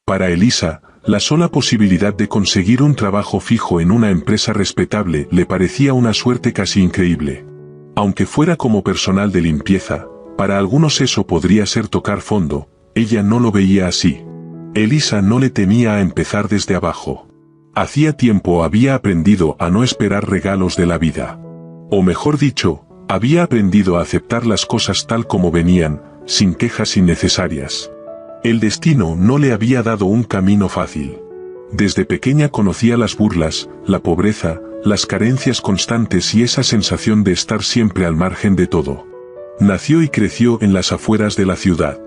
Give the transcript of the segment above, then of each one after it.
Para Elisa, la sola posibilidad de conseguir un trabajo fijo en una empresa respetable le parecía una suerte casi increíble. Aunque fuera como personal de limpieza, para algunos eso podría ser tocar fondo, ella no lo veía así. Elisa no le temía a empezar desde abajo. Hacía tiempo había aprendido a no esperar regalos de la vida. O mejor dicho, había aprendido a aceptar las cosas tal como venían, sin quejas innecesarias. El destino no le había dado un camino fácil. Desde pequeña conocía las burlas, la pobreza, las carencias constantes y esa sensación de estar siempre al margen de todo. Nació y creció en las afueras de la ciudad.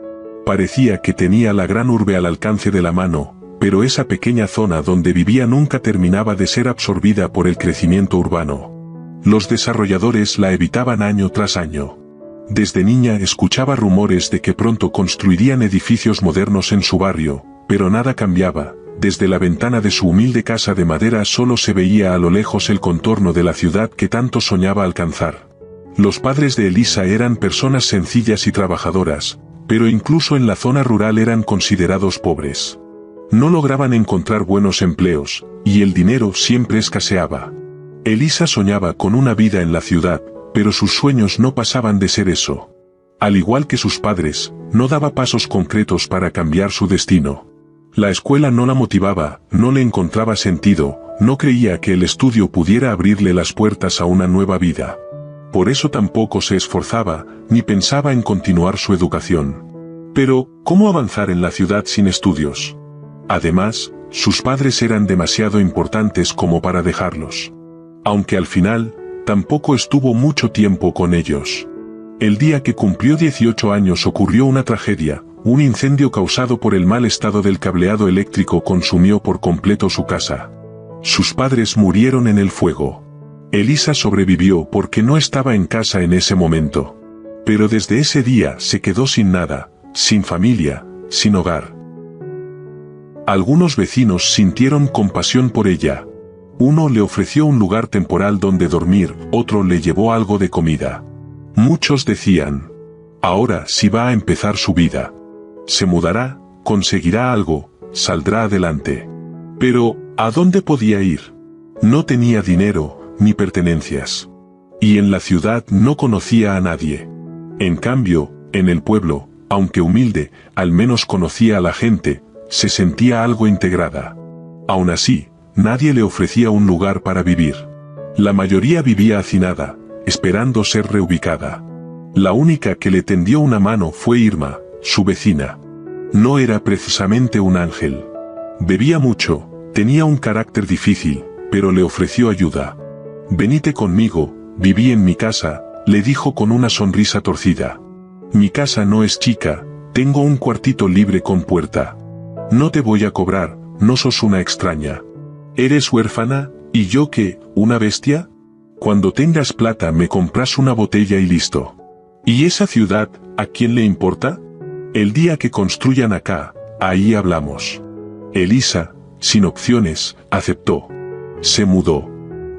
Parecía que tenía la gran urbe al alcance de la mano, pero esa pequeña zona donde vivía nunca terminaba de ser absorbida por el crecimiento urbano. Los desarrolladores la evitaban año tras año. Desde niña escuchaba rumores de que pronto construirían edificios modernos en su barrio, pero nada cambiaba. Desde la ventana de su humilde casa de madera solo se veía a lo lejos el contorno de la ciudad que tanto soñaba alcanzar. Los padres de Elisa eran personas sencillas y trabajadoras, pero incluso en la zona rural eran considerados pobres. No lograban encontrar buenos empleos, y el dinero siempre escaseaba. Elisa soñaba con una vida en la ciudad, pero sus sueños no pasaban de ser eso. Al igual que sus padres, no daba pasos concretos para cambiar su destino. La escuela no la motivaba, no le encontraba sentido, no creía que el estudio pudiera abrirle las puertas a una nueva vida. Por eso tampoco se esforzaba, ni pensaba en continuar su educación. Pero, ¿cómo avanzar en la ciudad sin estudios? Además, sus padres eran demasiado importantes como para dejarlos. Aunque al final, tampoco estuvo mucho tiempo con ellos. El día que cumplió 18 años ocurrió una tragedia. Un incendio causado por el mal estado del cableado eléctrico consumió por completo su casa. Sus padres murieron en el fuego. Elisa sobrevivió porque no estaba en casa en ese momento. Pero desde ese día se quedó sin nada, sin familia, sin hogar. Algunos vecinos sintieron compasión por ella. Uno le ofreció un lugar temporal donde dormir, otro le llevó algo de comida. Muchos decían: ahora sí va a empezar su vida. Se mudará, conseguirá algo, saldrá adelante. Pero, ¿a dónde podía ir? No tenía dinero, ni pertenencias. Y en la ciudad no conocía a nadie. En cambio, en el pueblo, aunque humilde, al menos conocía a la gente, se sentía algo integrada. Aún así, nadie le ofrecía un lugar para vivir. La mayoría vivía hacinada, esperando ser reubicada. La única que le tendió una mano fue Irma, su vecina. No era precisamente un ángel. Bebía mucho, tenía un carácter difícil, pero le ofreció ayuda. «Venite conmigo, viví en mi casa», le dijo con una sonrisa torcida. «Mi casa no es chica, tengo un cuartito libre con puerta. No te voy a cobrar, no sos una extraña. ¿Eres huérfana? ¿Y yo qué, una bestia? Cuando tengas plata me compras una botella y listo. ¿Y esa ciudad, a quién le importa? El día que construyan acá, ahí hablamos». Elisa, sin opciones, aceptó. Se mudó.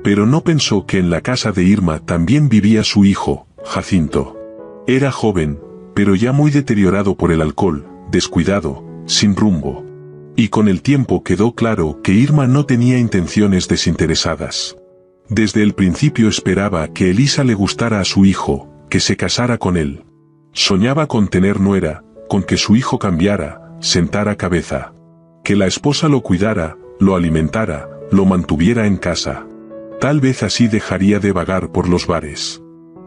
Pero no pensó que en la casa de Irma también vivía su hijo, Jacinto. Era joven, pero ya muy deteriorado por el alcohol, descuidado, sin rumbo. Y con el tiempo quedó claro que Irma no tenía intenciones desinteresadas. Desde el principio esperaba que Elisa le gustara a su hijo, que se casara con él. Soñaba con tener nuera, con que su hijo cambiara, sentara cabeza. Que la esposa lo cuidara, lo alimentara, lo mantuviera en casa. Tal vez así dejaría de vagar por los bares.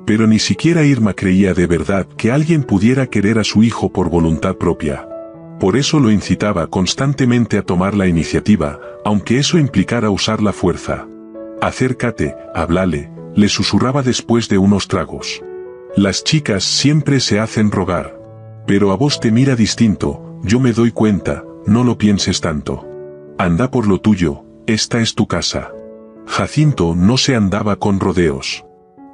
Pero ni siquiera Irma creía de verdad que alguien pudiera querer a su hijo por voluntad propia. Por eso lo incitaba constantemente a tomar la iniciativa, aunque eso implicara usar la fuerza. «Acércate, háblale», le susurraba después de unos tragos. «Las chicas siempre se hacen rogar. Pero a vos te mira distinto, yo me doy cuenta, no lo pienses tanto. Anda por lo tuyo, esta es tu casa». Jacinto no se andaba con rodeos.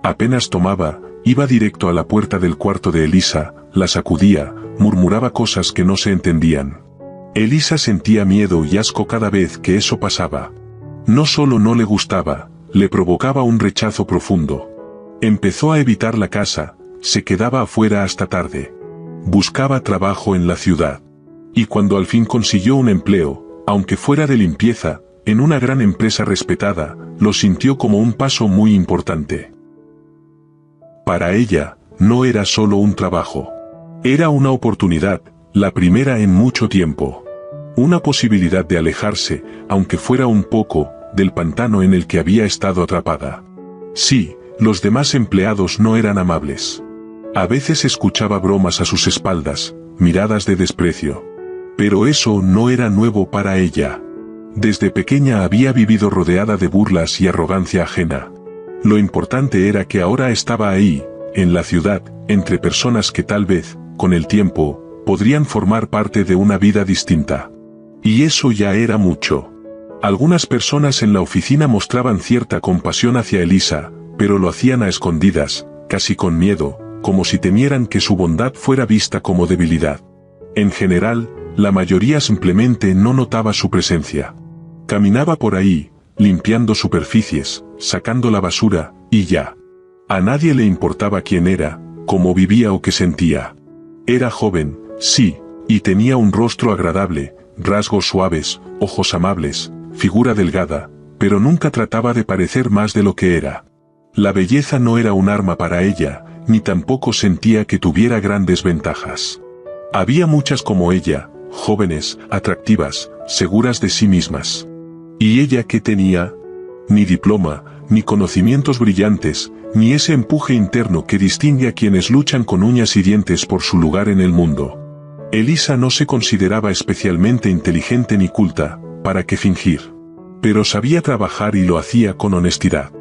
Apenas tomaba, iba directo a la puerta del cuarto de Elisa, la sacudía, murmuraba cosas que no se entendían. Elisa sentía miedo y asco cada vez que eso pasaba. No solo no le gustaba, le provocaba un rechazo profundo. Empezó a evitar la casa, se quedaba afuera hasta tarde. Buscaba trabajo en la ciudad. Y cuando al fin consiguió un empleo, aunque fuera de limpieza, en una gran empresa respetada, lo sintió como un paso muy importante. Para ella, no era solo un trabajo. Era una oportunidad, la primera en mucho tiempo. Una posibilidad de alejarse, aunque fuera un poco, del pantano en el que había estado atrapada. Sí, los demás empleados no eran amables. A veces escuchaba bromas a sus espaldas, miradas de desprecio. Pero eso no era nuevo para ella. Desde pequeña había vivido rodeada de burlas y arrogancia ajena. Lo importante era que ahora estaba ahí, en la ciudad, entre personas que tal vez, con el tiempo, podrían formar parte de una vida distinta. Y eso ya era mucho. Algunas personas en la oficina mostraban cierta compasión hacia Elisa, pero lo hacían a escondidas, casi con miedo, como si temieran que su bondad fuera vista como debilidad. En general, la mayoría simplemente no notaba su presencia. Caminaba por ahí, limpiando superficies, sacando la basura, y ya. A nadie le importaba quién era, cómo vivía o qué sentía. Era joven, sí, y tenía un rostro agradable, rasgos suaves, ojos amables, figura delgada, pero nunca trataba de parecer más de lo que era. La belleza no era un arma para ella, ni tampoco sentía que tuviera grandes ventajas. Había muchas como ella, jóvenes, atractivas, seguras de sí mismas. ¿Y ella qué tenía? Ni diploma, ni conocimientos brillantes, ni ese empuje interno que distingue a quienes luchan con uñas y dientes por su lugar en el mundo. Elisa no se consideraba especialmente inteligente ni culta, ¿para qué fingir? Pero sabía trabajar y lo hacía con honestidad.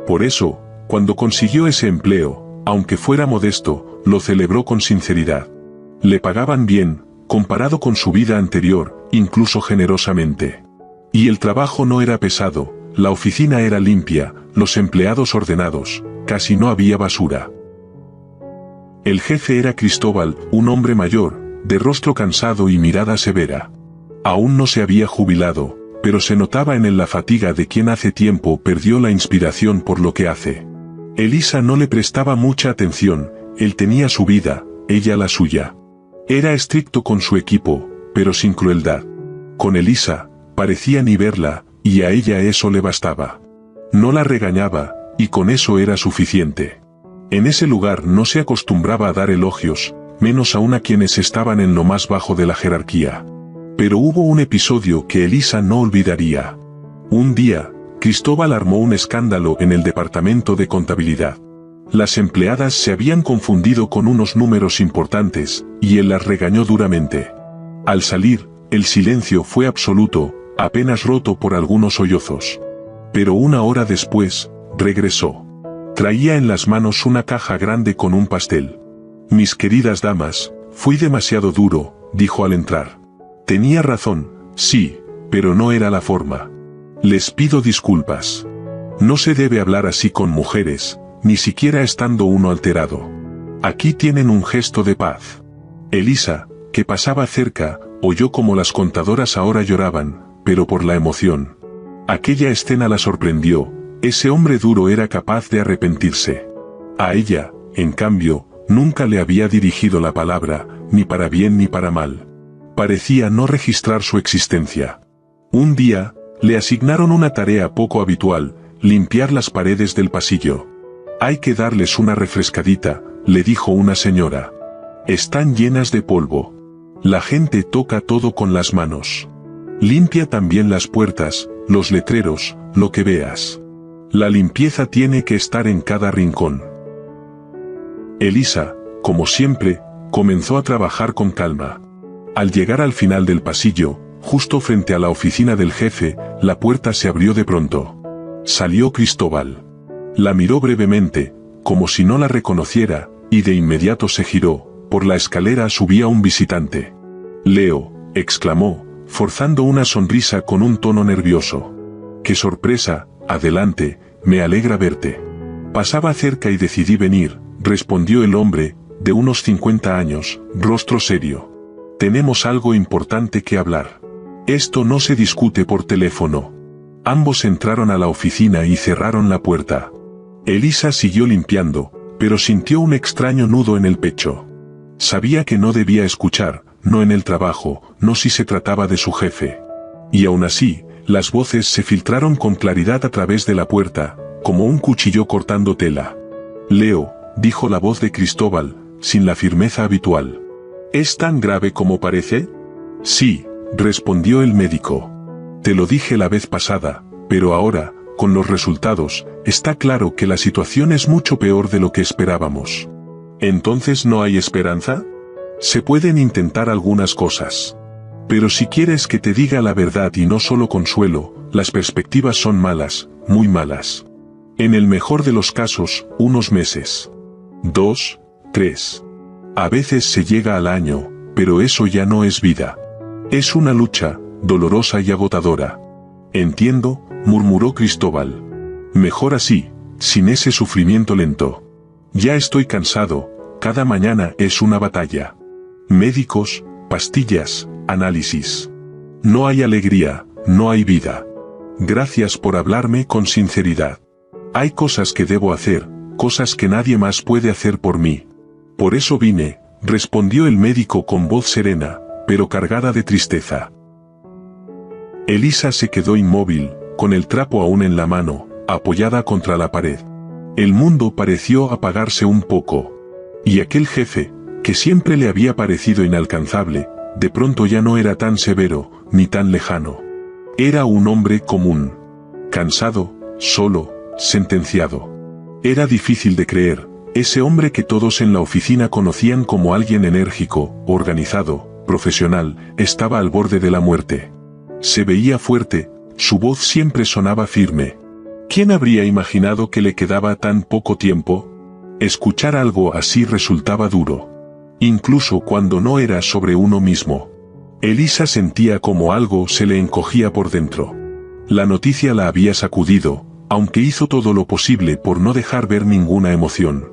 Por eso, cuando consiguió ese empleo, aunque fuera modesto, lo celebró con sinceridad. Le pagaban bien, comparado con su vida anterior, incluso generosamente. Y el trabajo no era pesado, la oficina era limpia, los empleados ordenados, casi no había basura. El jefe era Cristóbal, un hombre mayor, de rostro cansado y mirada severa. Aún no se había jubilado, pero se notaba en él la fatiga de quien hace tiempo perdió la inspiración por lo que hace. Elisa no le prestaba mucha atención, él tenía su vida, ella la suya. Era estricto con su equipo, pero sin crueldad. Con Elisa, parecía ni verla, y a ella eso le bastaba. No la regañaba, y con eso era suficiente. En ese lugar no se acostumbraba a dar elogios, menos aún a quienes estaban en lo más bajo de la jerarquía. Pero hubo un episodio que Elisa no olvidaría. Un día, Cristóbal armó un escándalo en el departamento de contabilidad. Las empleadas se habían confundido con unos números importantes, y él las regañó duramente. Al salir, el silencio fue absoluto, apenas roto por algunos sollozos. Pero una hora después, regresó. Traía en las manos una caja grande con un pastel. «Mis queridas damas, fui demasiado duro», dijo al entrar. Tenía razón, sí, pero no era la forma. Les pido disculpas. No se debe hablar así con mujeres, ni siquiera estando uno alterado. Aquí tienen un gesto de paz. Elisa, que pasaba cerca, oyó como las contadoras ahora lloraban, pero por la emoción. Aquella escena la sorprendió, ese hombre duro era capaz de arrepentirse. A ella, en cambio, nunca le había dirigido la palabra, ni para bien ni para mal. Parecía no registrar su existencia. Un día, le asignaron una tarea poco habitual, limpiar las paredes del pasillo. «Hay que darles una refrescadita», le dijo una señora. «Están llenas de polvo. La gente toca todo con las manos. Limpia también las puertas, los letreros, lo que veas. La limpieza tiene que estar en cada rincón». Elisa, como siempre, comenzó a trabajar con calma. Al llegar al final del pasillo, justo frente a la oficina del jefe, la puerta se abrió de pronto. Salió Cristóbal. La miró brevemente, como si no la reconociera, y de inmediato se giró. Por la escalera subía un visitante. «Leo», exclamó, forzando una sonrisa con un tono nervioso. «¡Qué sorpresa! Adelante, me alegra verte». «Pasaba cerca y decidí venir», respondió el hombre, de unos 50 años, rostro serio. «Tenemos algo importante que hablar. Esto no se discute por teléfono». Ambos entraron a la oficina y cerraron la puerta. Elisa siguió limpiando, pero sintió un extraño nudo en el pecho. Sabía que no debía escuchar, no en el trabajo, no si se trataba de su jefe. Y aún así, las voces se filtraron con claridad a través de la puerta, como un cuchillo cortando tela. Leo, dijo la voz de Cristóbal, sin la firmeza habitual. ¿Es tan grave como parece? Sí, respondió el médico. Te lo dije la vez pasada, pero ahora, con los resultados, está claro que la situación es mucho peor de lo que esperábamos. ¿Entonces no hay esperanza? Se pueden intentar algunas cosas. Pero si quieres que te diga la verdad y no solo consuelo, las perspectivas son malas, muy malas. En el mejor de los casos, unos meses. 2, 3. A veces se llega al año, pero eso ya no es vida. Es una lucha, dolorosa y agotadora. Entiendo, murmuró Cristóbal. Mejor así, sin ese sufrimiento lento. Ya estoy cansado, cada mañana es una batalla. Médicos, pastillas, análisis. No hay alegría, no hay vida. Gracias por hablarme con sinceridad. Hay cosas que debo hacer, cosas que nadie más puede hacer por mí. Por eso vine, respondió el médico con voz serena, pero cargada de tristeza. Elisa se quedó inmóvil, con el trapo aún en la mano, apoyada contra la pared. El mundo pareció apagarse un poco. Y aquel jefe, que siempre le había parecido inalcanzable, de pronto ya no era tan severo, ni tan lejano. Era un hombre común. Cansado, solo, sentenciado. Era difícil de creer, ese hombre que todos en la oficina conocían como alguien enérgico, organizado, profesional, estaba al borde de la muerte. Se veía fuerte, su voz siempre sonaba firme. ¿Quién habría imaginado que le quedaba tan poco tiempo? Escuchar algo así resultaba duro. Incluso cuando no era sobre uno mismo. Elisa sentía como algo se le encogía por dentro. La noticia la había sacudido, aunque hizo todo lo posible por no dejar ver ninguna emoción.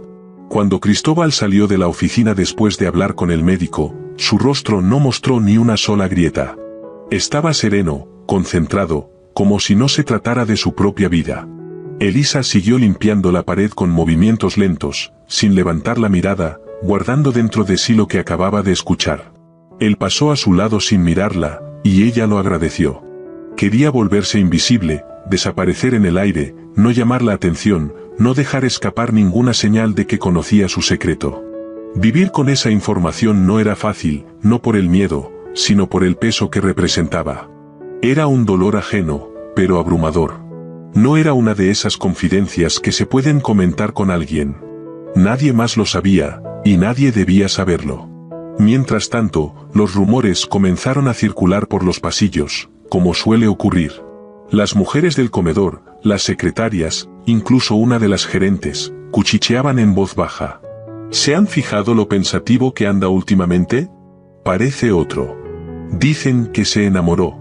Cuando Cristóbal salió de la oficina después de hablar con el médico, su rostro no mostró ni una sola grieta. Estaba sereno, concentrado, como si no se tratara de su propia vida. Elisa siguió limpiando la pared con movimientos lentos, sin levantar la mirada, guardando dentro de sí lo que acababa de escuchar. Él pasó a su lado sin mirarla, y ella lo agradeció. Quería volverse invisible, desaparecer en el aire, no llamar la atención, no dejar escapar ninguna señal de que conocía su secreto. Vivir con esa información no era fácil, no por el miedo, sino por el peso que representaba. Era un dolor ajeno, pero abrumador. No era una de esas confidencias que se pueden comentar con alguien. Nadie más lo sabía, y nadie debía saberlo. Mientras tanto, los rumores comenzaron a circular por los pasillos, como suele ocurrir. Las mujeres del comedor, las secretarias, incluso una de las gerentes, cuchicheaban en voz baja. ¿Se han fijado lo pensativo que anda últimamente? Parece otro. Dicen que se enamoró.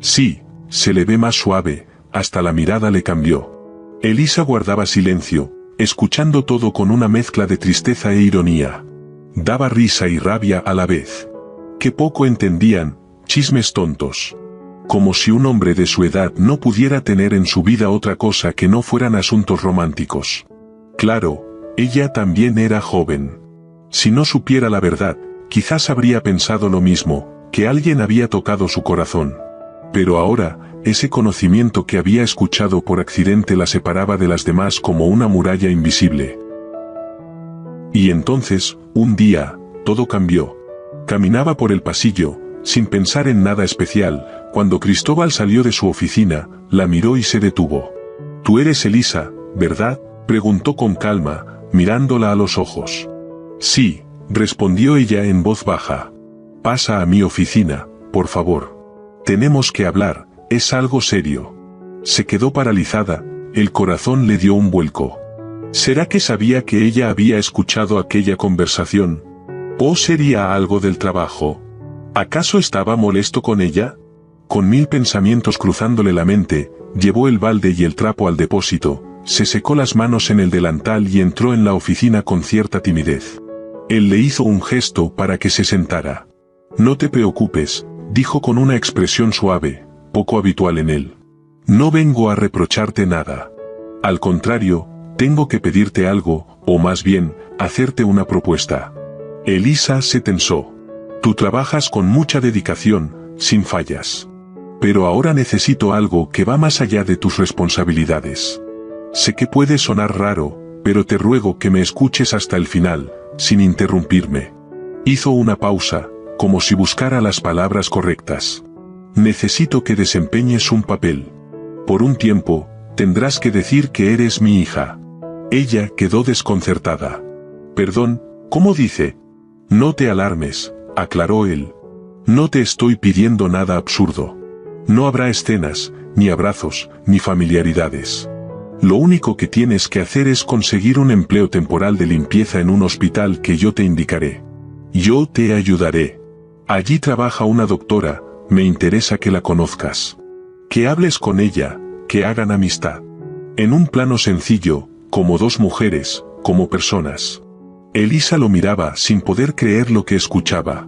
Sí, se le ve más suave, hasta la mirada le cambió. Elisa guardaba silencio, escuchando todo con una mezcla de tristeza e ironía. Daba risa y rabia a la vez. Qué poco entendían, chismes tontos. Como si un hombre de su edad no pudiera tener en su vida otra cosa que no fueran asuntos románticos. Claro, ella también era joven. Si no supiera la verdad, quizás habría pensado lo mismo, que alguien había tocado su corazón. Pero ahora, ese conocimiento que había escuchado por accidente la separaba de las demás como una muralla invisible. Y entonces, un día, todo cambió. Caminaba por el pasillo, sin pensar en nada especial, cuando Cristóbal salió de su oficina, la miró y se detuvo. «Tú eres Elisa, ¿verdad?», preguntó con calma, mirándola a los ojos. «Sí», respondió ella en voz baja. «Pasa a mi oficina, por favor. Tenemos que hablar, es algo serio». Se quedó paralizada, el corazón le dio un vuelco. ¿Será que sabía que ella había escuchado aquella conversación? ¿O sería algo del trabajo? ¿Acaso estaba molesto con ella? Con 1000 pensamientos cruzándole la mente, llevó el balde y el trapo al depósito, se secó las manos en el delantal y entró en la oficina con cierta timidez. Él le hizo un gesto para que se sentara. «No te preocupes», dijo con una expresión suave, poco habitual en él. «No vengo a reprocharte nada. Al contrario, tengo que pedirte algo, o más bien, hacerte una propuesta». Elisa se tensó. Tú trabajas con mucha dedicación, sin fallas. Pero ahora necesito algo que va más allá de tus responsabilidades. Sé que puede sonar raro, pero te ruego que me escuches hasta el final, sin interrumpirme. Hizo una pausa, como si buscara las palabras correctas. Necesito que desempeñes un papel. Por un tiempo, tendrás que decir que eres mi hija. Ella quedó desconcertada. Perdón, ¿cómo dice? No te alarmes, aclaró él. No te estoy pidiendo nada absurdo. No habrá escenas, ni abrazos, ni familiaridades. Lo único que tienes que hacer es conseguir un empleo temporal de limpieza en un hospital que yo te indicaré. Yo te ayudaré. Allí trabaja una doctora, me interesa que la conozcas. Que hables con ella, que hagan amistad. En un plano sencillo, como dos mujeres, como personas. Elisa lo miraba sin poder creer lo que escuchaba.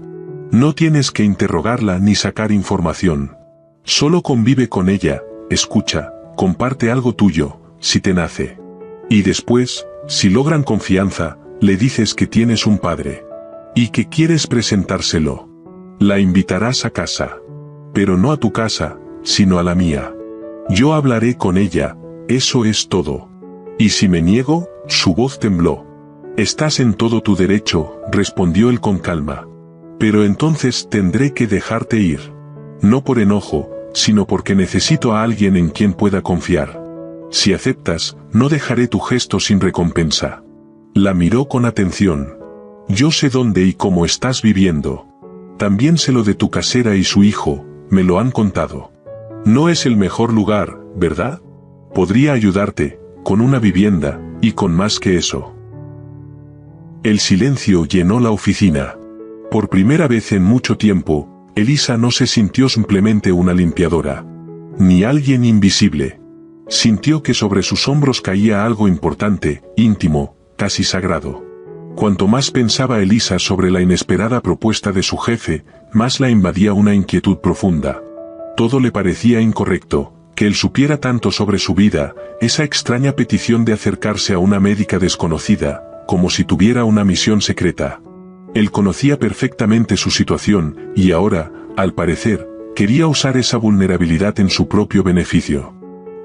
No tienes que interrogarla ni sacar información. Solo convive con ella, escucha, comparte algo tuyo, si te nace. Y después, si logran confianza, le dices que tienes un padre. Y que quieres presentárselo. La invitarás a casa. Pero no a tu casa, sino a la mía. Yo hablaré con ella, eso es todo. Y si me niego, su voz tembló. Estás en todo tu derecho, respondió él con calma. Pero entonces tendré que dejarte ir. No por enojo, sino porque necesito a alguien en quien pueda confiar. Si aceptas, no dejaré tu gesto sin recompensa. La miró con atención. Yo sé dónde y cómo estás viviendo. También sé lo de tu casera y su hijo, me lo han contado. No es el mejor lugar, ¿verdad? Podría ayudarte, con una vivienda, y con más que eso. El silencio llenó la oficina. Por primera vez en mucho tiempo, Elisa no se sintió simplemente una limpiadora. Ni alguien invisible. Sintió que sobre sus hombros caía algo importante, íntimo, casi sagrado. Cuanto más pensaba Elisa sobre la inesperada propuesta de su jefe, más la invadía una inquietud profunda. Todo le parecía incorrecto, que él supiera tanto sobre su vida, esa extraña petición de acercarse a una médica desconocida, como si tuviera una misión secreta. Él conocía perfectamente su situación, y ahora, al parecer, quería usar esa vulnerabilidad en su propio beneficio.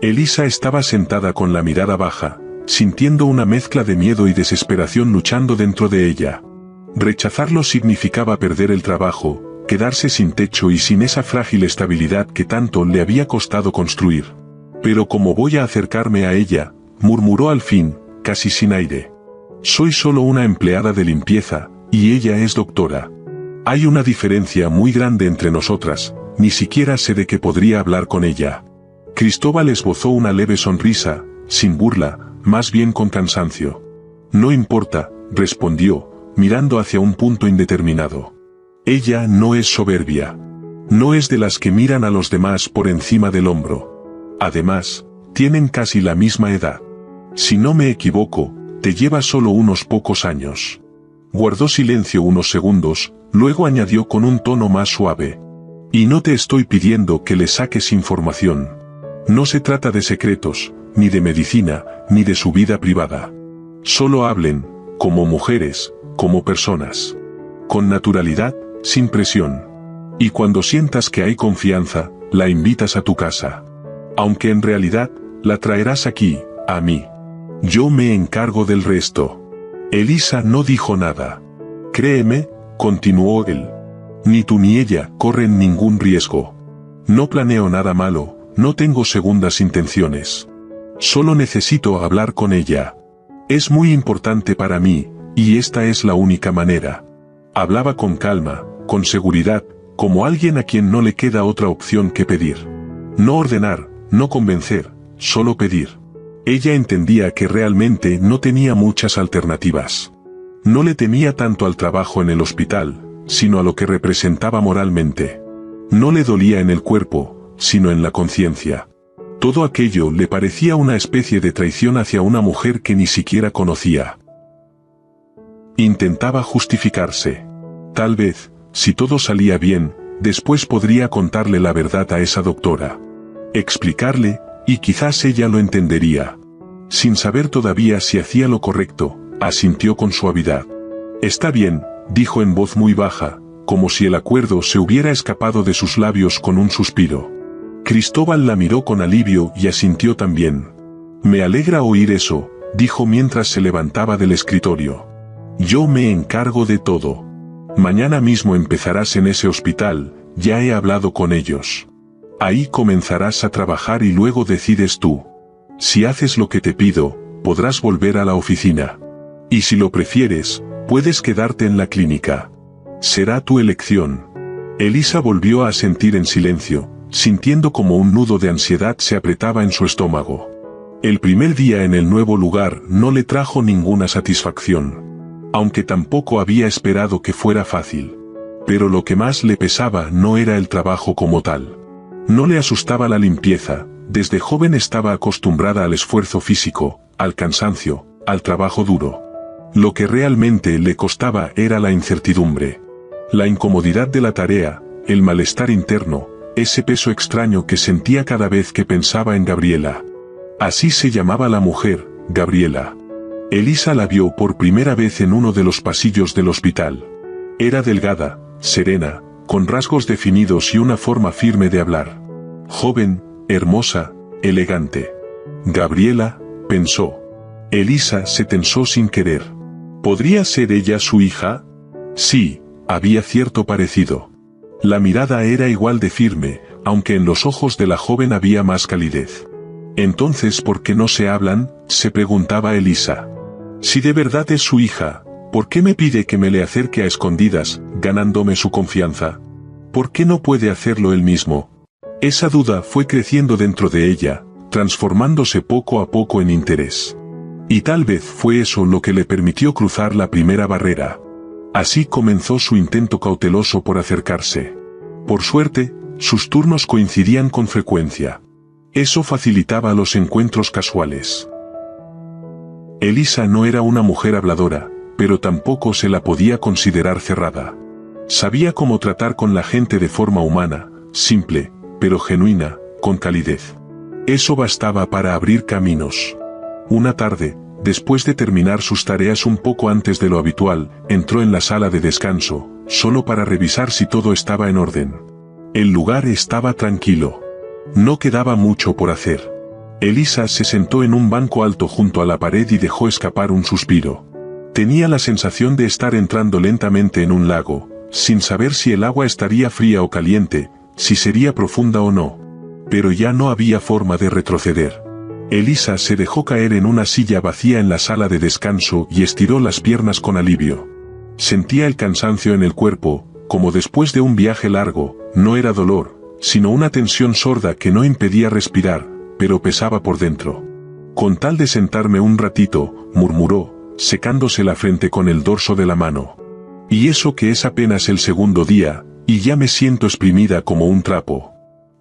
Elisa estaba sentada con la mirada baja, sintiendo una mezcla de miedo y desesperación luchando dentro de ella. Rechazarlo significaba perder el trabajo, quedarse sin techo y sin esa frágil estabilidad que tanto le había costado construir. Pero ¿cómo voy a acercarme a ella?, murmuró al fin, casi sin aire. Soy solo una empleada de limpieza, y ella es doctora. Hay una diferencia muy grande entre nosotras, ni siquiera sé de qué podría hablar con ella. Cristóbal esbozó una leve sonrisa, sin burla, más bien con cansancio. No importa, respondió, mirando hacia un punto indeterminado. Ella no es soberbia. No es de las que miran a los demás por encima del hombro. Además, tienen casi la misma edad. Si no me equivoco, te lleva solo unos pocos años. Guardó silencio unos segundos, luego añadió con un tono más suave. Y no te estoy pidiendo que le saques información. No se trata de secretos, ni de medicina, ni de su vida privada. Solo hablen, como mujeres, como personas. Con naturalidad, sin presión. Y cuando sientas que hay confianza, la invitas a tu casa. Aunque en realidad, la traerás aquí, a mí. Yo me encargo del resto. Elisa no dijo nada. Créeme, continuó él. Ni tú ni ella corren ningún riesgo. No planeo nada malo. No tengo segundas intenciones. Solo necesito hablar con ella. Es muy importante para mí, y esta es la única manera. Hablaba con calma, con seguridad, como alguien a quien no le queda otra opción que pedir. No ordenar, no convencer, solo pedir. Ella entendía que realmente no tenía muchas alternativas. No le temía tanto al trabajo en el hospital, sino a lo que representaba moralmente. No le dolía en el cuerpo, sino en la conciencia. Todo aquello le parecía una especie de traición hacia una mujer que ni siquiera conocía. Intentaba justificarse. Tal vez, si todo salía bien, después podría contarle la verdad a esa doctora. Explicarle, y quizás ella lo entendería. Sin saber todavía si hacía lo correcto, asintió con suavidad. Está bien, dijo en voz muy baja, como si el acuerdo se hubiera escapado de sus labios con un suspiro. Cristóbal la miró con alivio y asintió también. «Me alegra oír eso», dijo mientras se levantaba del escritorio. «Yo me encargo de todo. Mañana mismo empezarás en ese hospital, ya he hablado con ellos. Ahí comenzarás a trabajar y luego decides tú. Si haces lo que te pido, podrás volver a la oficina. Y si lo prefieres, puedes quedarte en la clínica. Será tu elección». Elisa volvió a asentir en silencio, sintiendo como un nudo de ansiedad se apretaba en su estómago. El primer día en el nuevo lugar no le trajo ninguna satisfacción, aunque tampoco había esperado que fuera fácil. Pero lo que más le pesaba no era el trabajo como tal. No le asustaba la limpieza, desde joven estaba acostumbrada al esfuerzo físico, al cansancio, al trabajo duro. Lo que realmente le costaba era la incertidumbre. La incomodidad de la tarea, el malestar interno, ese peso extraño que sentía cada vez que pensaba en Gabriela. Así se llamaba la mujer, Gabriela. Elisa la vio por primera vez en uno de los pasillos del hospital. Era delgada, serena, con rasgos definidos y una forma firme de hablar. Joven, hermosa, elegante. Gabriela, pensó. Elisa se tensó sin querer. ¿Podría ser ella su hija? Sí, había cierto parecido. La mirada era igual de firme, aunque en los ojos de la joven había más calidez. «Entonces, ¿por qué no se hablan?», se preguntaba Elisa. «Si de verdad es su hija, ¿por qué me pide que me le acerque a escondidas, ganándome su confianza? ¿Por qué no puede hacerlo él mismo?». Esa duda fue creciendo dentro de ella, transformándose poco a poco en interés. Y tal vez fue eso lo que le permitió cruzar la primera barrera. Así comenzó su intento cauteloso por acercarse. Por suerte, sus turnos coincidían con frecuencia. Eso facilitaba los encuentros casuales. Elisa no era una mujer habladora, pero tampoco se la podía considerar cerrada. Sabía cómo tratar con la gente de forma humana, simple, pero genuina, con calidez. Eso bastaba para abrir caminos. Una tarde, después de terminar sus tareas un poco antes de lo habitual, entró en la sala de descanso, solo para revisar si todo estaba en orden. El lugar estaba tranquilo. No quedaba mucho por hacer. Elisa se sentó en un banco alto junto a la pared y dejó escapar un suspiro. Tenía la sensación de estar entrando lentamente en un lago, sin saber si el agua estaría fría o caliente, si sería profunda o no. Pero ya no había forma de retroceder. Elisa se dejó caer en una silla vacía en la sala de descanso y estiró las piernas con alivio. Sentía el cansancio en el cuerpo, como después de un viaje largo. No era dolor, sino una tensión sorda que no impedía respirar, pero pesaba por dentro. «Con tal de sentarme un ratito», murmuró, secándose la frente con el dorso de la mano. «Y eso que es apenas el segundo día, y ya me siento exprimida como un trapo.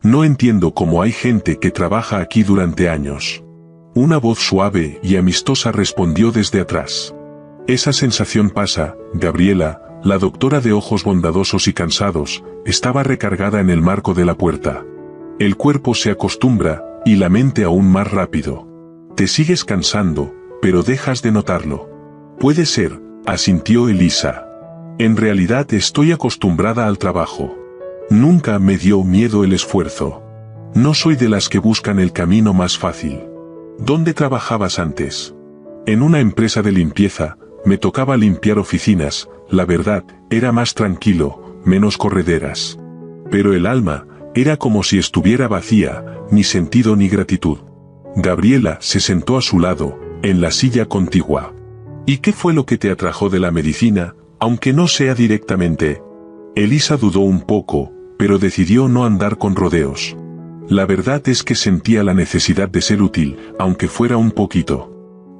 No entiendo cómo hay gente que trabaja aquí durante años». Una voz suave y amistosa respondió desde atrás. «Esa sensación pasa, Gabriela». La doctora de ojos bondadosos y cansados, estaba recargada en el marco de la puerta. «El cuerpo se acostumbra, y la mente aún más rápido. Te sigues cansando, pero dejas de notarlo». «Puede ser», asintió Elisa. «En realidad estoy acostumbrada al trabajo. Nunca me dio miedo el esfuerzo. No soy de las que buscan el camino más fácil». «¿Dónde trabajabas antes?» «En una empresa de limpieza, me tocaba limpiar oficinas. La verdad, era más tranquilo, menos correderas. Pero el alma, era como si estuviera vacía, ni sentido ni gratitud». Gabriela se sentó a su lado, en la silla contigua. «¿Y qué fue lo que te atrajo de la medicina, aunque no sea directamente?» Elisa dudó un poco, pero decidió no andar con rodeos. «La verdad es que sentía la necesidad de ser útil, aunque fuera un poquito.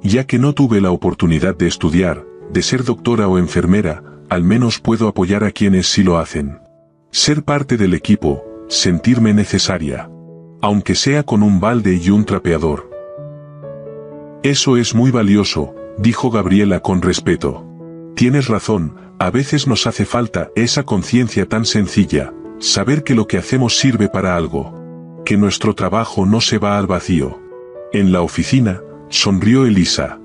Ya que no tuve la oportunidad de estudiar, de ser doctora o enfermera, al menos puedo apoyar a quienes sí lo hacen. Ser parte del equipo, sentirme necesaria. Aunque sea con un balde y un trapeador». «Eso es muy valioso», dijo Gabriela con respeto. «Tienes razón, a veces nos hace falta esa conciencia tan sencilla, saber que lo que hacemos sirve para algo. Que nuestro trabajo no se va al vacío». En la oficina, sonrió Elisa.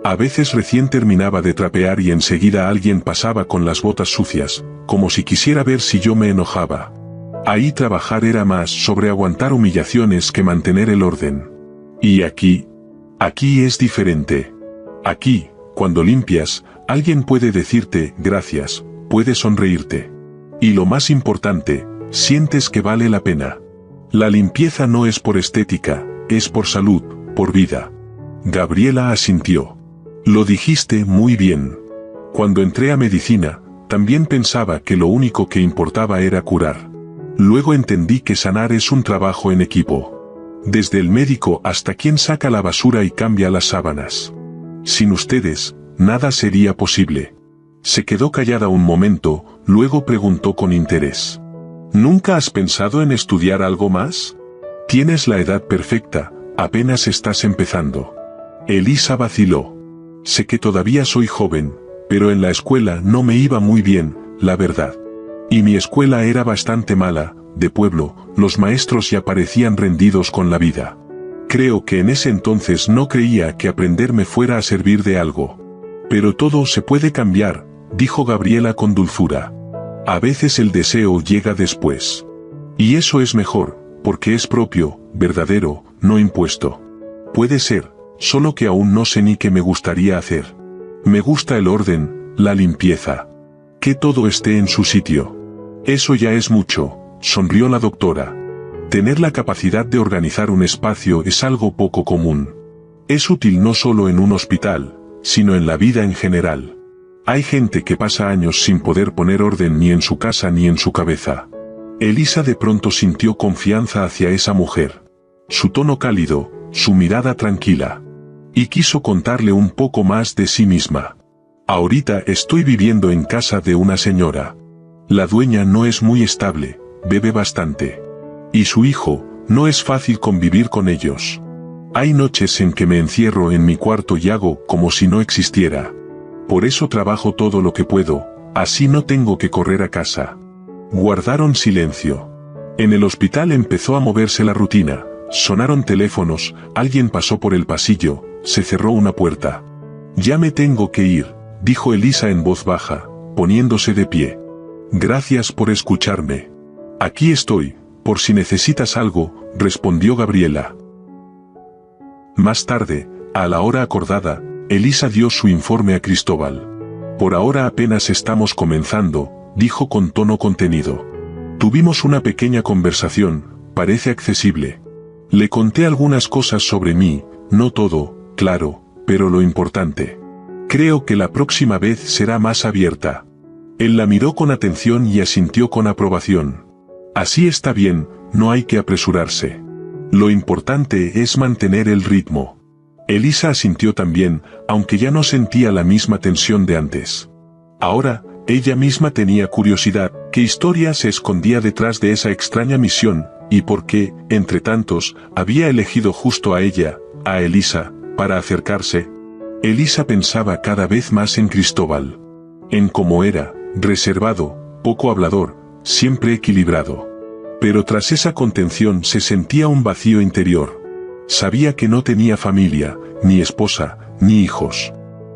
A veces recién terminaba de trapear y enseguida alguien pasaba con las botas sucias, como si quisiera ver si yo me enojaba. Ahí trabajar era más sobre aguantar humillaciones que mantener el orden. Y aquí es diferente. Aquí, cuando limpias, alguien puede decirte gracias, puede sonreírte. Y lo más importante, sientes que vale la pena. La limpieza no es por estética, es por salud, por vida. Gabriela asintió. Lo dijiste muy bien. Cuando entré a medicina, también pensaba que lo único que importaba era curar. Luego entendí que sanar es un trabajo en equipo. Desde el médico hasta quien saca la basura y cambia las sábanas. Sin ustedes, nada sería posible. Se quedó callada un momento, luego preguntó con interés. ¿Nunca has pensado en estudiar algo más? Tienes la edad perfecta, apenas estás empezando. Elisa vaciló. Sé que todavía soy joven, pero en la escuela no me iba muy bien, la verdad. Y mi escuela era bastante mala, de pueblo, los maestros ya parecían rendidos con la vida. Creo que en ese entonces no creía que aprender me fuera a servir de algo. Pero todo se puede cambiar, dijo Gabriela con dulzura. A veces el deseo llega después. Y eso es mejor, porque es propio, verdadero, no impuesto. Puede ser, solo que aún no sé ni qué me gustaría hacer. Me gusta el orden, la limpieza. Que todo esté en su sitio. Eso ya es mucho, sonrió la doctora. Tener la capacidad de organizar un espacio es algo poco común. Es útil no solo en un hospital, sino en la vida en general. Hay gente que pasa años sin poder poner orden ni en su casa ni en su cabeza. Elisa de pronto sintió confianza hacia esa mujer. Su tono cálido, su mirada tranquila. Y quiso contarle un poco más de sí misma. Ahorita estoy viviendo en casa de una señora. La dueña no es muy estable, bebe bastante. Y su hijo, no es fácil convivir con ellos. Hay noches en que me encierro en mi cuarto y hago como si no existiera. Por eso trabajo todo lo que puedo, así no tengo que correr a casa. Guardaron silencio. En el hospital empezó a moverse la rutina, sonaron teléfonos, alguien pasó por el pasillo, se cerró una puerta. Ya me tengo que ir, dijo Elisa en voz baja, poniéndose de pie. Gracias por escucharme. Aquí estoy, por si necesitas algo, respondió Gabriela. Más tarde, a la hora acordada, Elisa dio su informe a Cristóbal. Por ahora apenas estamos comenzando, dijo con tono contenido. Tuvimos una pequeña conversación, parece accesible. Le conté algunas cosas sobre mí, no todo, claro, pero lo importante. Creo que la próxima vez será más abierta. Él la miró con atención y asintió con aprobación. Así está bien, no hay que apresurarse. Lo importante es mantener el ritmo. Elisa asintió también, aunque ya no sentía la misma tensión de antes. Ahora, ella misma tenía curiosidad, ¿qué historia se escondía detrás de esa extraña misión, y por qué, entre tantos, había elegido justo a ella, a Elisa, para acercarse? Elisa pensaba cada vez más en Cristóbal. En cómo era, reservado, poco hablador, siempre equilibrado. Pero tras esa contención se sentía un vacío interior. Sabía que no tenía familia, ni esposa, ni hijos.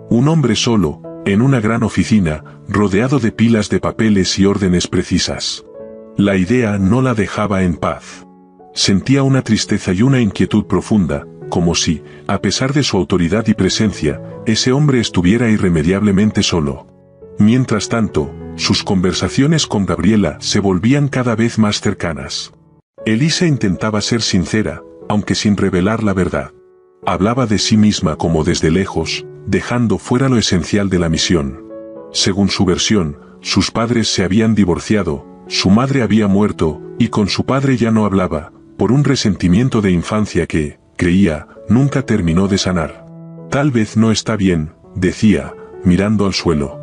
Un hombre solo, en una gran oficina, rodeado de pilas de papeles y órdenes precisas. La idea no la dejaba en paz. Sentía una tristeza y una inquietud profunda, como si, a pesar de su autoridad y presencia, ese hombre estuviera irremediablemente solo. Mientras tanto, sus conversaciones con Gabriela se volvían cada vez más cercanas. Elisa intentaba ser sincera, aunque sin revelar la verdad. Hablaba de sí misma como desde lejos, dejando fuera lo esencial de la misión. Según su versión, sus padres se habían divorciado, su madre había muerto, y con su padre ya no hablaba, por un resentimiento de infancia que, creía, nunca terminó de sanar. Tal vez no está bien, decía, mirando al suelo.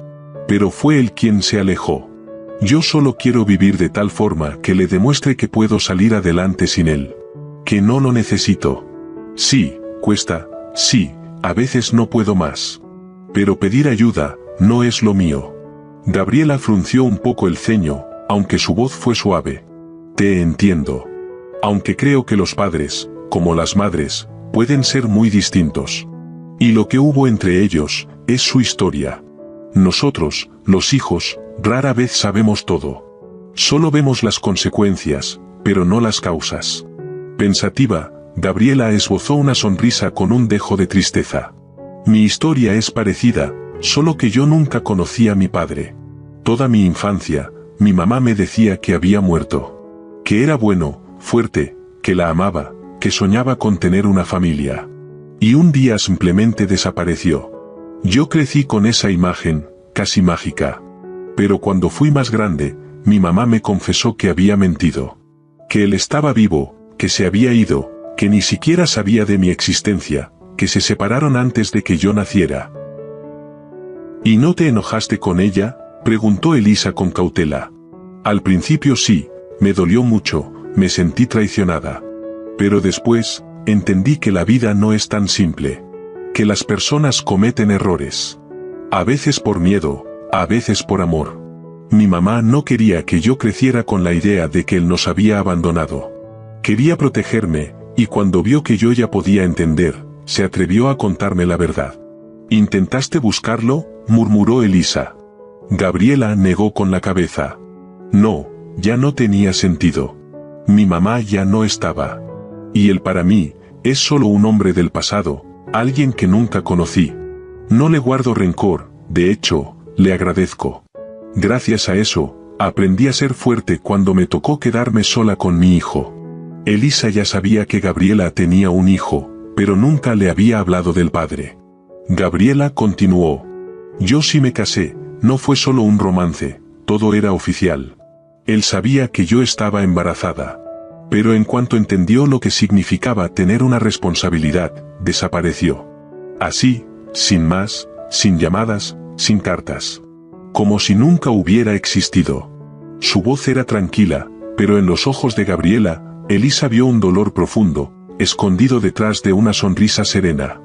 Pero fue él quien se alejó. Yo solo quiero vivir de tal forma que le demuestre que puedo salir adelante sin él. Que no lo necesito. Sí, cuesta, sí, a veces no puedo más. Pero pedir ayuda, no es lo mío. Gabriela frunció un poco el ceño, aunque su voz fue suave. Te entiendo. Aunque creo que los padres, como las madres, pueden ser muy distintos. Y lo que hubo entre ellos, es su historia. Nosotros, los hijos, rara vez sabemos todo. Solo vemos las consecuencias, pero no las causas. Pensativa, Gabriela esbozó una sonrisa con un dejo de tristeza. Mi historia es parecida, solo que yo nunca conocí a mi padre. Toda mi infancia, mi mamá me decía que había muerto. Que era bueno, fuerte, que la amaba, que soñaba con tener una familia. Y un día simplemente desapareció. Yo crecí con esa imagen, casi mágica. Pero cuando fui más grande, mi mamá me confesó que había mentido. Que él estaba vivo, que se había ido, que ni siquiera sabía de mi existencia, que se separaron antes de que yo naciera. ¿Y no te enojaste con ella?, preguntó Elisa con cautela. Al principio sí, me dolió mucho, me sentí traicionada. Pero después, entendí que la vida no es tan simple. Que las personas cometen errores. A veces por miedo, a veces por amor. Mi mamá no quería que yo creciera con la idea de que él nos había abandonado. Quería protegerme, y cuando vio que yo ya podía entender, se atrevió a contarme la verdad. ¿Intentaste buscarlo?, murmuró Elisa. Gabriela negó con la cabeza. No, ya no tenía sentido. Mi mamá ya no estaba. Y él para mí, es solo un hombre del pasado, alguien que nunca conocí. No le guardo rencor, de hecho, le agradezco. Gracias a eso, aprendí a ser fuerte cuando me tocó quedarme sola con mi hijo. Elisa ya sabía que Gabriela tenía un hijo, pero nunca le había hablado del padre. Gabriela continuó. Yo sí me casé, no fue solo un romance, todo era oficial. Él sabía que yo estaba embarazada. Pero en cuanto entendió lo que significaba tener una responsabilidad, desapareció. Así, sin más, sin llamadas, sin cartas. Como si nunca hubiera existido. Su voz era tranquila, pero en los ojos de Gabriela, Elisa vio un dolor profundo, escondido detrás de una sonrisa serena.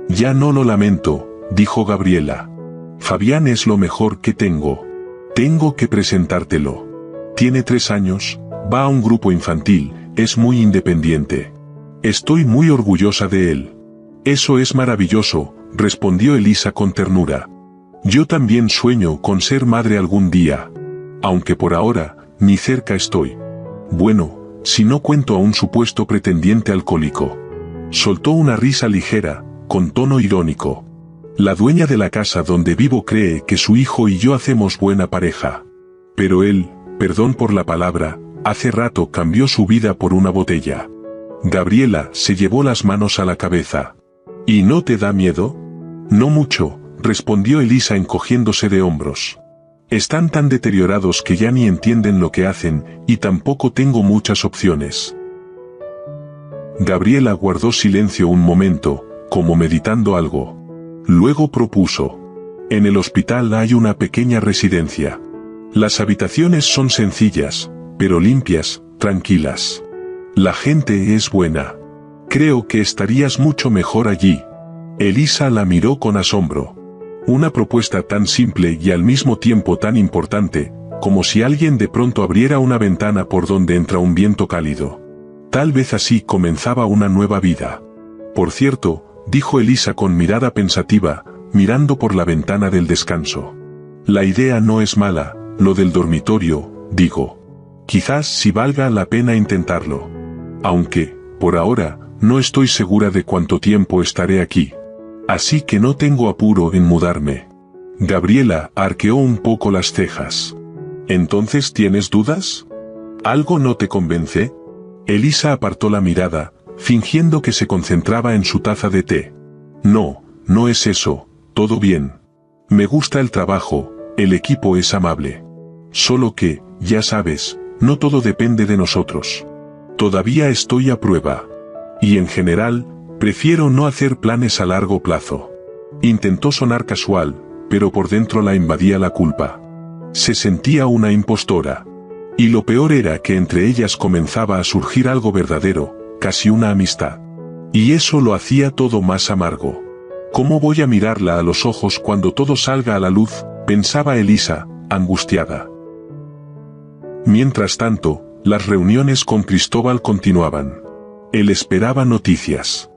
Ya no lo lamento, dijo Gabriela. Fabián es lo mejor que tengo. Tengo que presentártelo. Tiene 3 años, va a un grupo infantil, es muy independiente. Estoy muy orgullosa de él. Eso es maravilloso, respondió Elisa con ternura. Yo también sueño con ser madre algún día. Aunque por ahora, ni cerca estoy. Bueno, si no cuento a un supuesto pretendiente alcohólico. Soltó una risa ligera, con tono irónico. La dueña de la casa donde vivo cree que su hijo y yo hacemos buena pareja. Pero él, perdón por la palabra, hace rato cambió su vida por una botella. Gabriela se llevó las manos a la cabeza. ¿Y no te da miedo? No mucho, respondió Elisa encogiéndose de hombros. Están tan deteriorados que ya ni entienden lo que hacen, y tampoco tengo muchas opciones. Gabriela guardó silencio un momento, como meditando algo. Luego propuso. En el hospital hay una pequeña residencia. Las habitaciones son sencillas, pero limpias, tranquilas. La gente es buena. Creo que estarías mucho mejor allí. Elisa la miró con asombro. Una propuesta tan simple y al mismo tiempo tan importante, como si alguien de pronto abriera una ventana por donde entra un viento cálido. Tal vez así comenzaba una nueva vida. Por cierto, dijo Elisa con mirada pensativa, mirando por la ventana del descanso. La idea no es mala, lo del dormitorio, digo. Quizás sí valga la pena intentarlo. Aunque, por ahora, no estoy segura de cuánto tiempo estaré aquí. Así que no tengo apuro en mudarme. Gabriela arqueó un poco las cejas. ¿Entonces tienes dudas? ¿Algo no te convence? Elisa apartó la mirada, fingiendo que se concentraba en su taza de té. No, no es eso, todo bien. Me gusta el trabajo, el equipo es amable. Solo que, ya sabes, no todo depende de nosotros. Todavía estoy a prueba. Y en general, prefiero no hacer planes a largo plazo. Intentó sonar casual, pero por dentro la invadía la culpa. Se sentía una impostora. Y lo peor era que entre ellas comenzaba a surgir algo verdadero, casi una amistad. Y eso lo hacía todo más amargo. ¿Cómo voy a mirarla a los ojos cuando todo salga a la luz?, pensaba Elisa, angustiada. Mientras tanto, las reuniones con Cristóbal continuaban. Él esperaba noticias.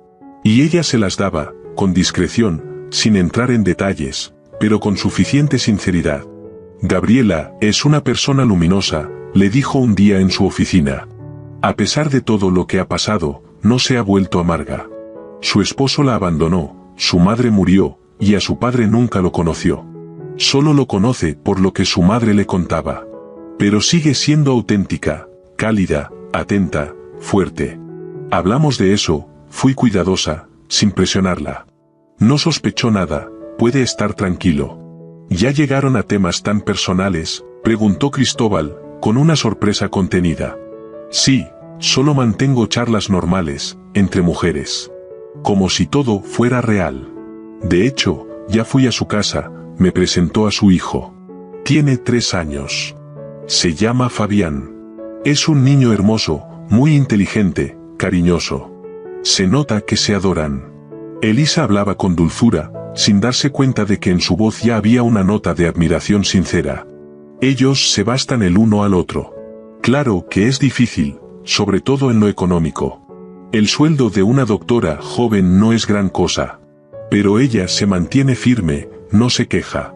Y ella se las daba, con discreción, sin entrar en detalles, pero con suficiente sinceridad. Gabriela es una persona luminosa, le dijo un día en su oficina. A pesar de todo lo que ha pasado, no se ha vuelto amarga. Su esposo la abandonó, su madre murió, y a su padre nunca lo conoció. Solo lo conoce por lo que su madre le contaba. Pero sigue siendo auténtica, cálida, atenta, fuerte. Hablamos de eso, fui cuidadosa, sin presionarla. No sospechó nada, puede estar tranquilo. ¿Ya llegaron a temas tan personales?, preguntó Cristóbal, con una sorpresa contenida. Sí, solo mantengo charlas normales, entre mujeres. Como si todo fuera real. De hecho, ya fui a su casa, me presentó a su hijo. Tiene 3 años. Se llama Fabián. Es un niño hermoso, muy inteligente, cariñoso. Se nota que se adoran. Elisa hablaba con dulzura, sin darse cuenta de que en su voz ya había una nota de admiración sincera. Ellos se bastan el uno al otro. Claro que es difícil, sobre todo en lo económico. El sueldo de una doctora joven no es gran cosa. Pero ella se mantiene firme, no se queja.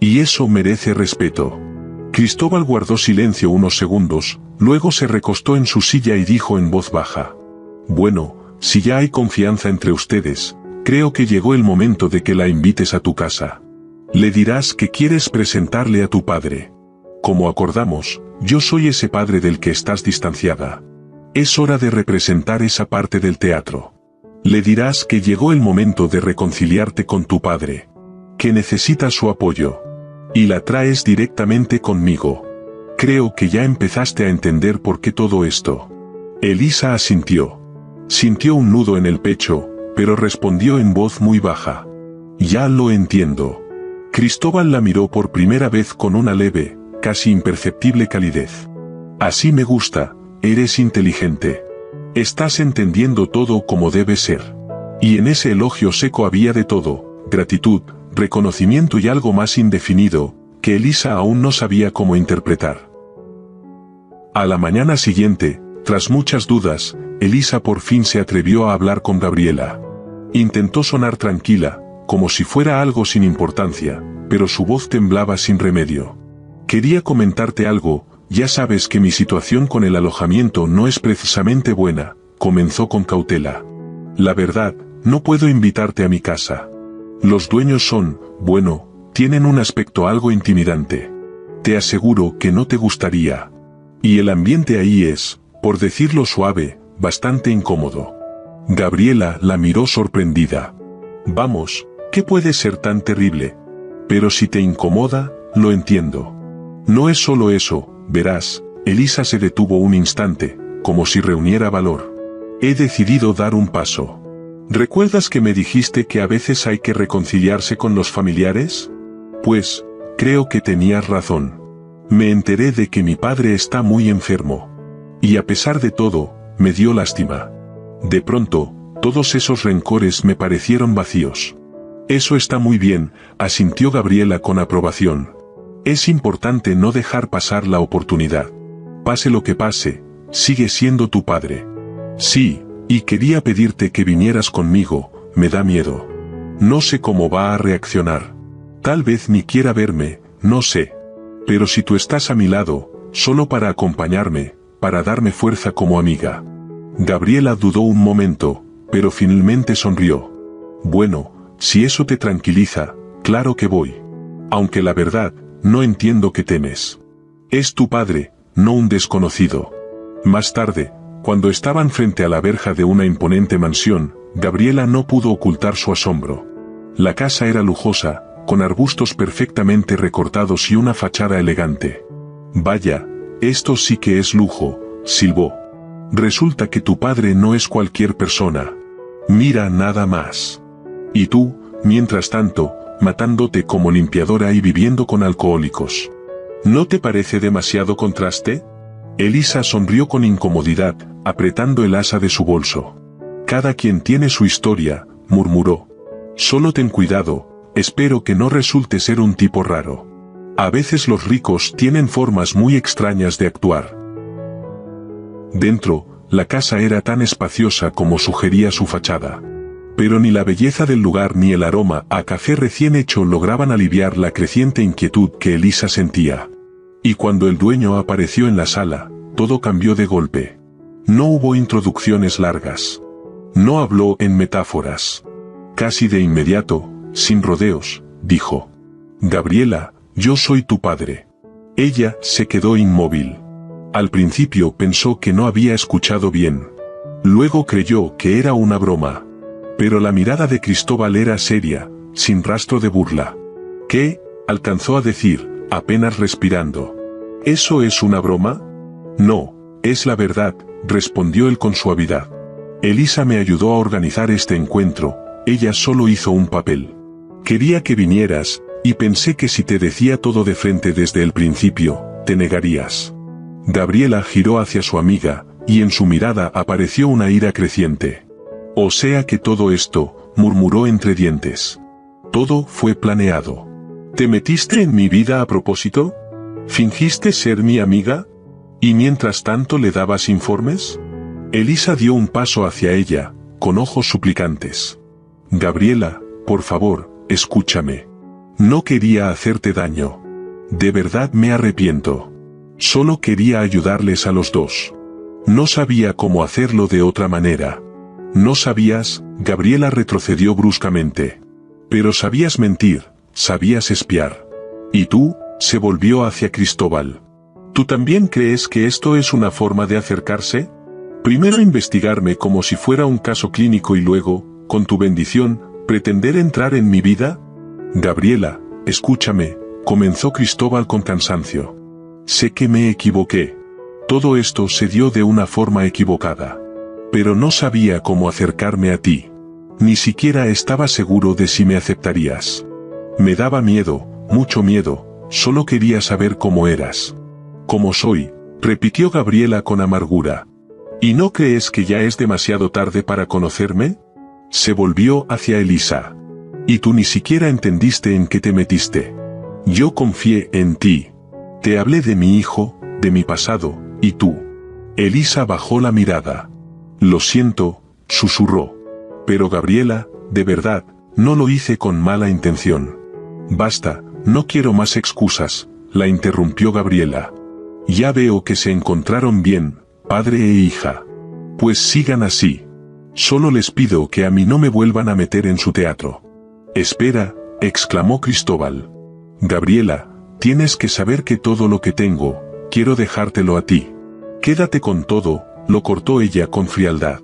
Y eso merece respeto. Cristóbal guardó silencio unos segundos, luego se recostó en su silla y dijo en voz baja. Bueno, si ya hay confianza entre ustedes, creo que llegó el momento de que la invites a tu casa. Le dirás que quieres presentarle a tu padre. Como acordamos, yo soy ese padre del que estás distanciada. Es hora de representar esa parte del teatro. Le dirás que llegó el momento de reconciliarte con tu padre. Que necesitas su apoyo. Y la traes directamente conmigo. Creo que ya empezaste a entender por qué todo esto. Elisa asintió. Sintió un nudo en el pecho, pero respondió en voz muy baja. Ya lo entiendo. Cristóbal la miró por primera vez con una leve, casi imperceptible calidez. Así me gusta, eres inteligente. Estás entendiendo todo como debe ser. Y en ese elogio seco había de todo, gratitud, reconocimiento y algo más indefinido, que Elisa aún no sabía cómo interpretar. A la mañana siguiente, tras muchas dudas, Elisa por fin se atrevió a hablar con Gabriela. Intentó sonar tranquila, como si fuera algo sin importancia, pero su voz temblaba sin remedio. Quería comentarte algo, ya sabes que mi situación con el alojamiento no es precisamente buena, comenzó con cautela. La verdad, no puedo invitarte a mi casa. Los dueños son, bueno, tienen un aspecto algo intimidante. Te aseguro que no te gustaría. Y el ambiente ahí es, por decirlo suave, bastante incómodo. Gabriela la miró sorprendida. Vamos, ¿qué puede ser tan terrible? Pero si te incomoda, lo entiendo. No es solo eso, verás, Elisa se detuvo un instante, como si reuniera valor. He decidido dar un paso. ¿Recuerdas que me dijiste que a veces hay que reconciliarse con los familiares? Pues, creo que tenías razón. Me enteré de que mi padre está muy enfermo. Y a pesar de todo, me dio lástima. De pronto, todos esos rencores me parecieron vacíos. Eso está muy bien, asintió Gabriela con aprobación. Es importante no dejar pasar la oportunidad. Pase lo que pase, sigue siendo tu padre. Sí, y quería pedirte que vinieras conmigo, me da miedo. No sé cómo va a reaccionar. Tal vez ni quiera verme, no sé. Pero si tú estás a mi lado, solo para acompañarme, para darme fuerza como amiga. Gabriela dudó un momento, pero finalmente sonrió. Bueno, si eso te tranquiliza, claro que voy. Aunque la verdad, no entiendo qué temes. Es tu padre, no un desconocido. Más tarde, cuando estaban frente a la verja de una imponente mansión, Gabriela no pudo ocultar su asombro. La casa era lujosa, con arbustos perfectamente recortados y una fachada elegante. Vaya, esto sí que es lujo, silbó. Resulta que tu padre no es cualquier persona. Mira nada más. Y tú, mientras tanto, matándote como limpiadora y viviendo con alcohólicos. ¿No te parece demasiado contraste? Elisa sonrió con incomodidad, apretando el asa de su bolso. Cada quien tiene su historia, murmuró. Solo ten cuidado, espero que no resulte ser un tipo raro. A veces los ricos tienen formas muy extrañas de actuar. Dentro, la casa era tan espaciosa como sugería su fachada. Pero ni la belleza del lugar ni el aroma a café recién hecho lograban aliviar la creciente inquietud que Elisa sentía. Y cuando el dueño apareció en la sala, todo cambió de golpe. No hubo introducciones largas. No habló en metáforas. Casi de inmediato, sin rodeos, dijo: «Gabriela, yo soy tu padre». Ella se quedó inmóvil. Al principio pensó que no había escuchado bien. Luego creyó que era una broma. Pero la mirada de Cristóbal era seria, sin rastro de burla. «¿Qué?», alcanzó a decir, apenas respirando. «¿Eso es una broma?». «No, es la verdad», respondió él con suavidad. «Elisa me ayudó a organizar este encuentro, ella solo hizo un papel. Quería que vinieras, y pensé que si te decía todo de frente desde el principio, te negarías». Gabriela giró hacia su amiga, y en su mirada apareció una ira creciente. «O sea que todo esto», murmuró entre dientes. «Todo fue planeado. ¿Te metiste en mi vida a propósito? ¿Fingiste ser mi amiga? ¿Y mientras tanto le dabas informes?». Elisa dio un paso hacia ella, con ojos suplicantes. «Gabriela, por favor, escúchame. No quería hacerte daño. De verdad me arrepiento. Solo quería ayudarles a los dos. No sabía cómo hacerlo de otra manera». «¿No sabías?», Gabriela retrocedió bruscamente. «Pero sabías mentir, sabías espiar». «¿Y tú?», se volvió hacia Cristóbal. «¿Tú también crees que esto es una forma de acercarse? Primero investigarme como si fuera un caso clínico y luego, con tu bendición, pretender entrar en mi vida». «Gabriela, escúchame», comenzó Cristóbal con cansancio. «Sé que me equivoqué. Todo esto se dio de una forma equivocada. Pero no sabía cómo acercarme a ti. Ni siquiera estaba seguro de si me aceptarías. Me daba miedo, mucho miedo, solo quería saber cómo eras». «¿Cómo soy?», repitió Gabriela con amargura. «¿Y no crees que ya es demasiado tarde para conocerme?». Se volvió hacia Elisa. «Y tú ni siquiera entendiste en qué te metiste. Yo confié en ti. Te hablé de mi hijo, de mi pasado, y tú». Elisa bajó la mirada. «Lo siento», susurró. «Pero Gabriela, de verdad, no lo hice con mala intención». «Basta, no quiero más excusas», la interrumpió Gabriela. «Ya veo que se encontraron bien, padre e hija. Pues sigan así. Solo les pido que a mí no me vuelvan a meter en su teatro». «Espera», exclamó Cristóbal. «Gabriela, tienes que saber que todo lo que tengo, quiero dejártelo a ti». «Quédate con todo», lo cortó ella con frialdad.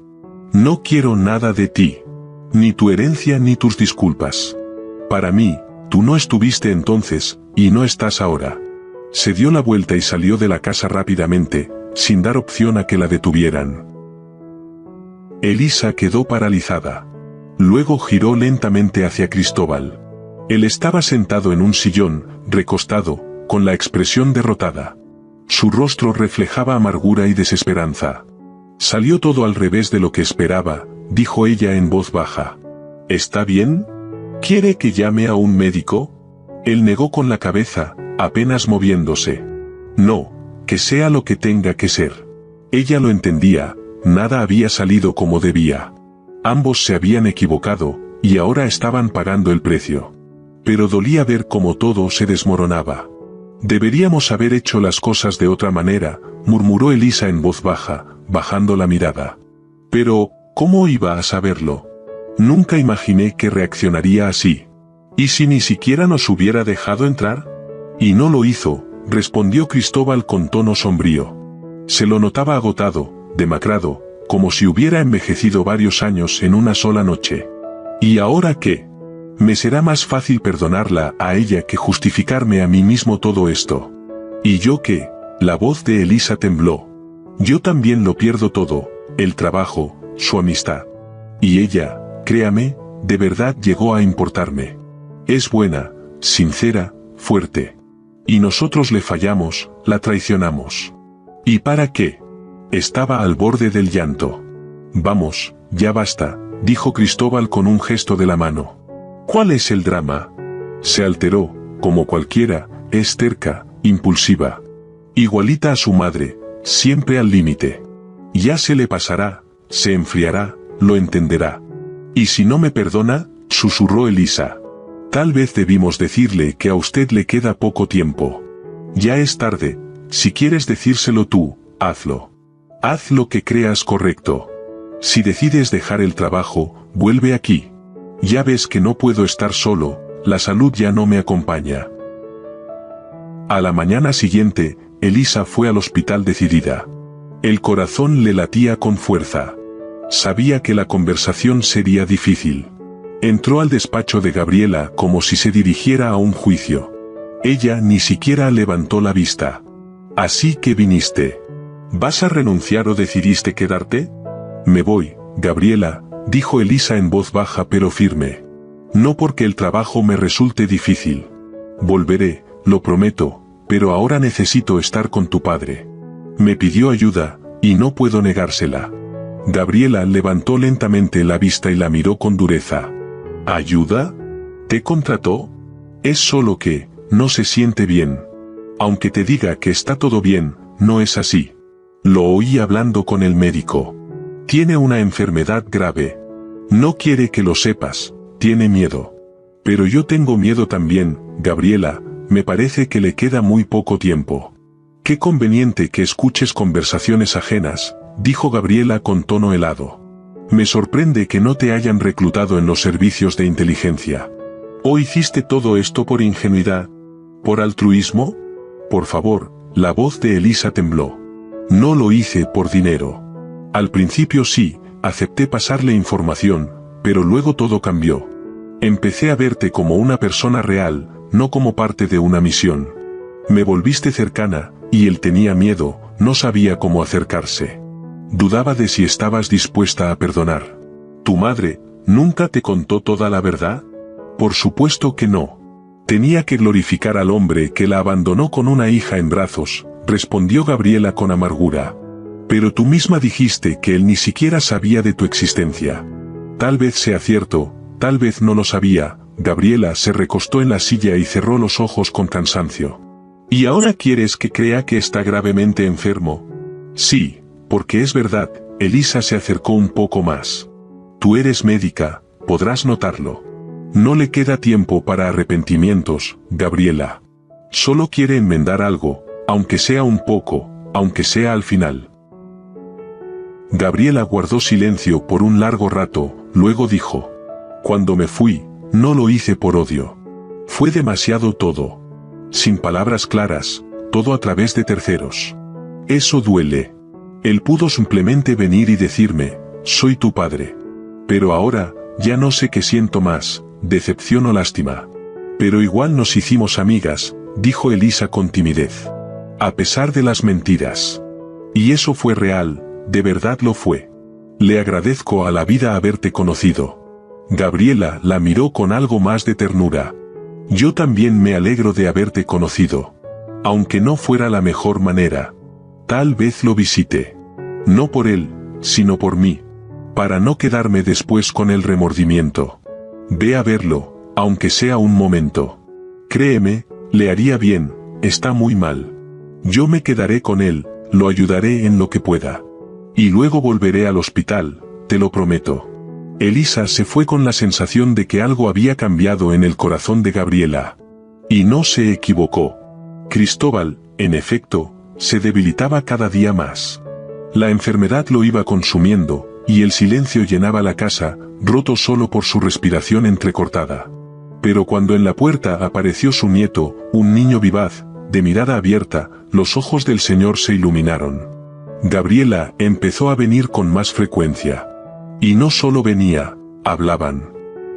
«No quiero nada de ti. Ni tu herencia ni tus disculpas. Para mí, tú no estuviste entonces, y no estás ahora». Se dio la vuelta y salió de la casa rápidamente, sin dar opción a que la detuvieran. Elisa quedó paralizada. Luego giró lentamente hacia Cristóbal. Él estaba sentado en un sillón, recostado, con la expresión derrotada. Su rostro reflejaba amargura y desesperanza. «Salió todo al revés de lo que esperaba», dijo ella en voz baja. «¿Está bien? ¿Quiere que llame a un médico?». Él negó con la cabeza, apenas moviéndose. «No, que sea lo que tenga que ser». Ella lo entendía, nada había salido como debía. Ambos se habían equivocado, y ahora estaban pagando el precio. Pero dolía ver cómo todo se desmoronaba. «Deberíamos haber hecho las cosas de otra manera», murmuró Elisa en voz baja, bajando la mirada. «Pero, ¿cómo iba a saberlo? Nunca imaginé que reaccionaría así. ¿Y si ni siquiera nos hubiera dejado entrar?». «Y no lo hizo», respondió Cristóbal con tono sombrío. Se lo notaba agotado, demacrado, como si hubiera envejecido varios años en una sola noche. «¿Y ahora qué? Me será más fácil perdonarla a ella que justificarme a mí mismo todo esto». «¿Y yo qué?». La voz de Elisa tembló. «Yo también lo pierdo todo, el trabajo, su amistad. Y ella, créame, de verdad llegó a importarme. Es buena, sincera, fuerte. Y nosotros le fallamos, la traicionamos. ¿Y para qué?». Estaba al borde del llanto. «Vamos, ya basta», dijo Cristóbal con un gesto de la mano. «¿Cuál es el drama?». Se alteró, como cualquiera, es terca, impulsiva. Igualita a su madre, siempre al límite. Ya se le pasará, se enfriará, lo entenderá. «¿Y si no me perdona?», susurró Elisa. «Tal vez debimos decirle que a usted le queda poco tiempo. Ya es tarde, si quieres decírselo tú, hazlo. Haz lo que creas correcto. Si decides dejar el trabajo, vuelve aquí. Ya ves que no puedo estar solo, la salud ya no me acompaña». A la mañana siguiente, Elisa fue al hospital decidida. El corazón le latía con fuerza. Sabía que la conversación sería difícil. Entró al despacho de Gabriela como si se dirigiera a un juicio. Ella ni siquiera levantó la vista. «¿Así que viniste? ¿Vas a renunciar o decidiste quedarte?» «Me voy, Gabriela», dijo Elisa en voz baja pero firme. «No porque el trabajo me resulte difícil. Volveré, lo prometo, pero ahora necesito estar con tu padre. Me pidió ayuda, y no puedo negársela». Gabriela levantó lentamente la vista y la miró con dureza. «¿Ayuda? ¿Te contrató? Es solo que, no se siente bien. Aunque te diga que está todo bien, no es así. Lo oí hablando con el médico. Tiene una enfermedad grave. No quiere que lo sepas, tiene miedo. Pero yo tengo miedo también, Gabriela, me parece que le queda muy poco tiempo». «Qué conveniente que escuches conversaciones ajenas», dijo Gabriela con tono helado. «Me sorprende que no te hayan reclutado en los servicios de inteligencia. ¿O hiciste todo esto por ingenuidad? ¿Por altruismo? Por favor», la voz de Elisa tembló. «No lo hice por dinero. Al principio sí, acepté pasarle información, pero luego todo cambió. Empecé a verte como una persona real, no como parte de una misión. Me volviste cercana, y él tenía miedo, no sabía cómo acercarse. Dudaba de si estabas dispuesta a perdonar. ¿Tu madre nunca te contó toda la verdad? Por supuesto que no. Tenía que glorificar al hombre que la abandonó con una hija en brazos», respondió Gabriela con amargura. «Pero tú misma dijiste que él ni siquiera sabía de tu existencia. Tal vez sea cierto, tal vez no lo sabía». Gabriela se recostó en la silla y cerró los ojos con cansancio. «¿Y ahora quieres que crea que está gravemente enfermo?» «Sí, porque es verdad», Elisa se acercó un poco más. «Tú eres médica, podrás notarlo. No le queda tiempo para arrepentimientos, Gabriela. Solo quiere enmendar algo, aunque sea un poco, aunque sea al final». Gabriela guardó silencio por un largo rato, luego dijo: «Cuando me fui, no lo hice por odio. Fue demasiado todo. Sin palabras claras, todo a través de terceros. Eso duele. Él pudo simplemente venir y decirme, soy tu padre. Pero ahora, ya no sé qué siento más, decepción o lástima. Pero igual nos hicimos amigas», dijo Elisa con timidez. «A pesar de las mentiras. Y eso fue real, de verdad lo fue. Le agradezco a la vida haberte conocido». Gabriela la miró con algo más de ternura. «Yo también me alegro de haberte conocido. Aunque no fuera la mejor manera. Tal vez lo visite. No por él, sino por mí. Para no quedarme después con el remordimiento. Ve a verlo, aunque sea un momento. Créeme, le haría bien, está muy mal. Yo me quedaré con él, lo ayudaré en lo que pueda. Y luego volveré al hospital, te lo prometo». Elisa se fue con la sensación de que algo había cambiado en el corazón de Gabriela. Y no se equivocó. Cristóbal, en efecto, se debilitaba cada día más. La enfermedad lo iba consumiendo, y el silencio llenaba la casa, roto solo por su respiración entrecortada. Pero cuando en la puerta apareció su nieto, un niño vivaz, de mirada abierta, los ojos del señor se iluminaron. Gabriela empezó a venir con más frecuencia. Y no solo venía, hablaban.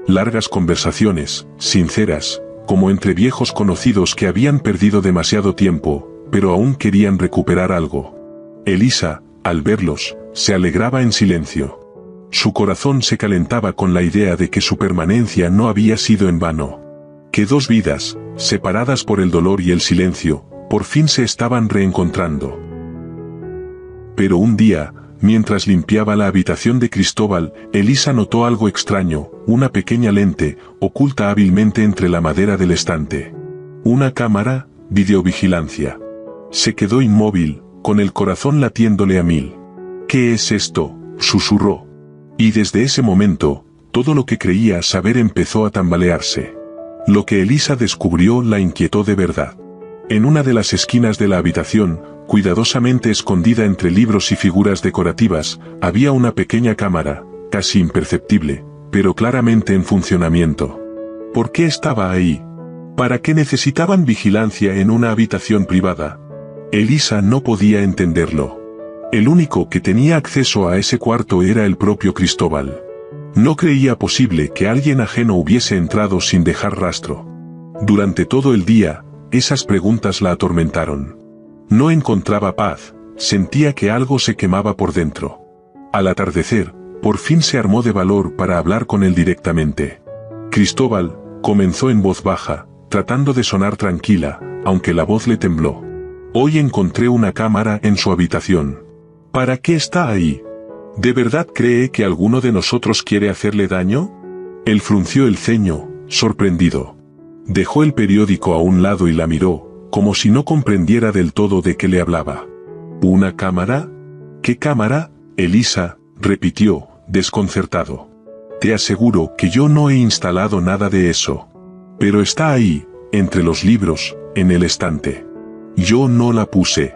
Largas conversaciones, sinceras, como entre viejos conocidos que habían perdido demasiado tiempo, pero aún querían recuperar algo. Elisa, al verlos, se alegraba en silencio. Su corazón se calentaba con la idea de que su permanencia no había sido en vano. Que dos vidas, separadas por el dolor y el silencio, por fin se estaban reencontrando. Pero un día, mientras limpiaba la habitación de Cristóbal, Elisa notó algo extraño, una pequeña lente, oculta hábilmente entre la madera del estante. Una cámara, videovigilancia. Se quedó inmóvil, con el corazón latiéndole a mil. «¿Qué es esto?», susurró. Y desde ese momento, todo lo que creía saber empezó a tambalearse. Lo que Elisa descubrió la inquietó de verdad. En una de las esquinas de la habitación, cuidadosamente escondida entre libros y figuras decorativas, había una pequeña cámara, casi imperceptible, pero claramente en funcionamiento. ¿Por qué estaba ahí? ¿Para qué necesitaban vigilancia en una habitación privada? Elisa no podía entenderlo. El único que tenía acceso a ese cuarto era el propio Cristóbal. No creía posible que alguien ajeno hubiese entrado sin dejar rastro. Durante todo el día, esas preguntas la atormentaron. No encontraba paz, sentía que algo se quemaba por dentro. Al atardecer, por fin se armó de valor para hablar con él directamente. Cristóbal, comenzó en voz baja, tratando de sonar tranquila, aunque la voz le tembló. Hoy encontré una cámara en su habitación. ¿Para qué está ahí? ¿De verdad cree que alguno de nosotros quiere hacerle daño? Él frunció el ceño, sorprendido. Dejó el periódico a un lado y la miró, como si no comprendiera del todo de qué le hablaba. ¿Una cámara? ¿Qué cámara? Elisa, repitió, desconcertado. Te aseguro que yo no he instalado nada de eso. Pero está ahí, entre los libros, en el estante. Yo no la puse.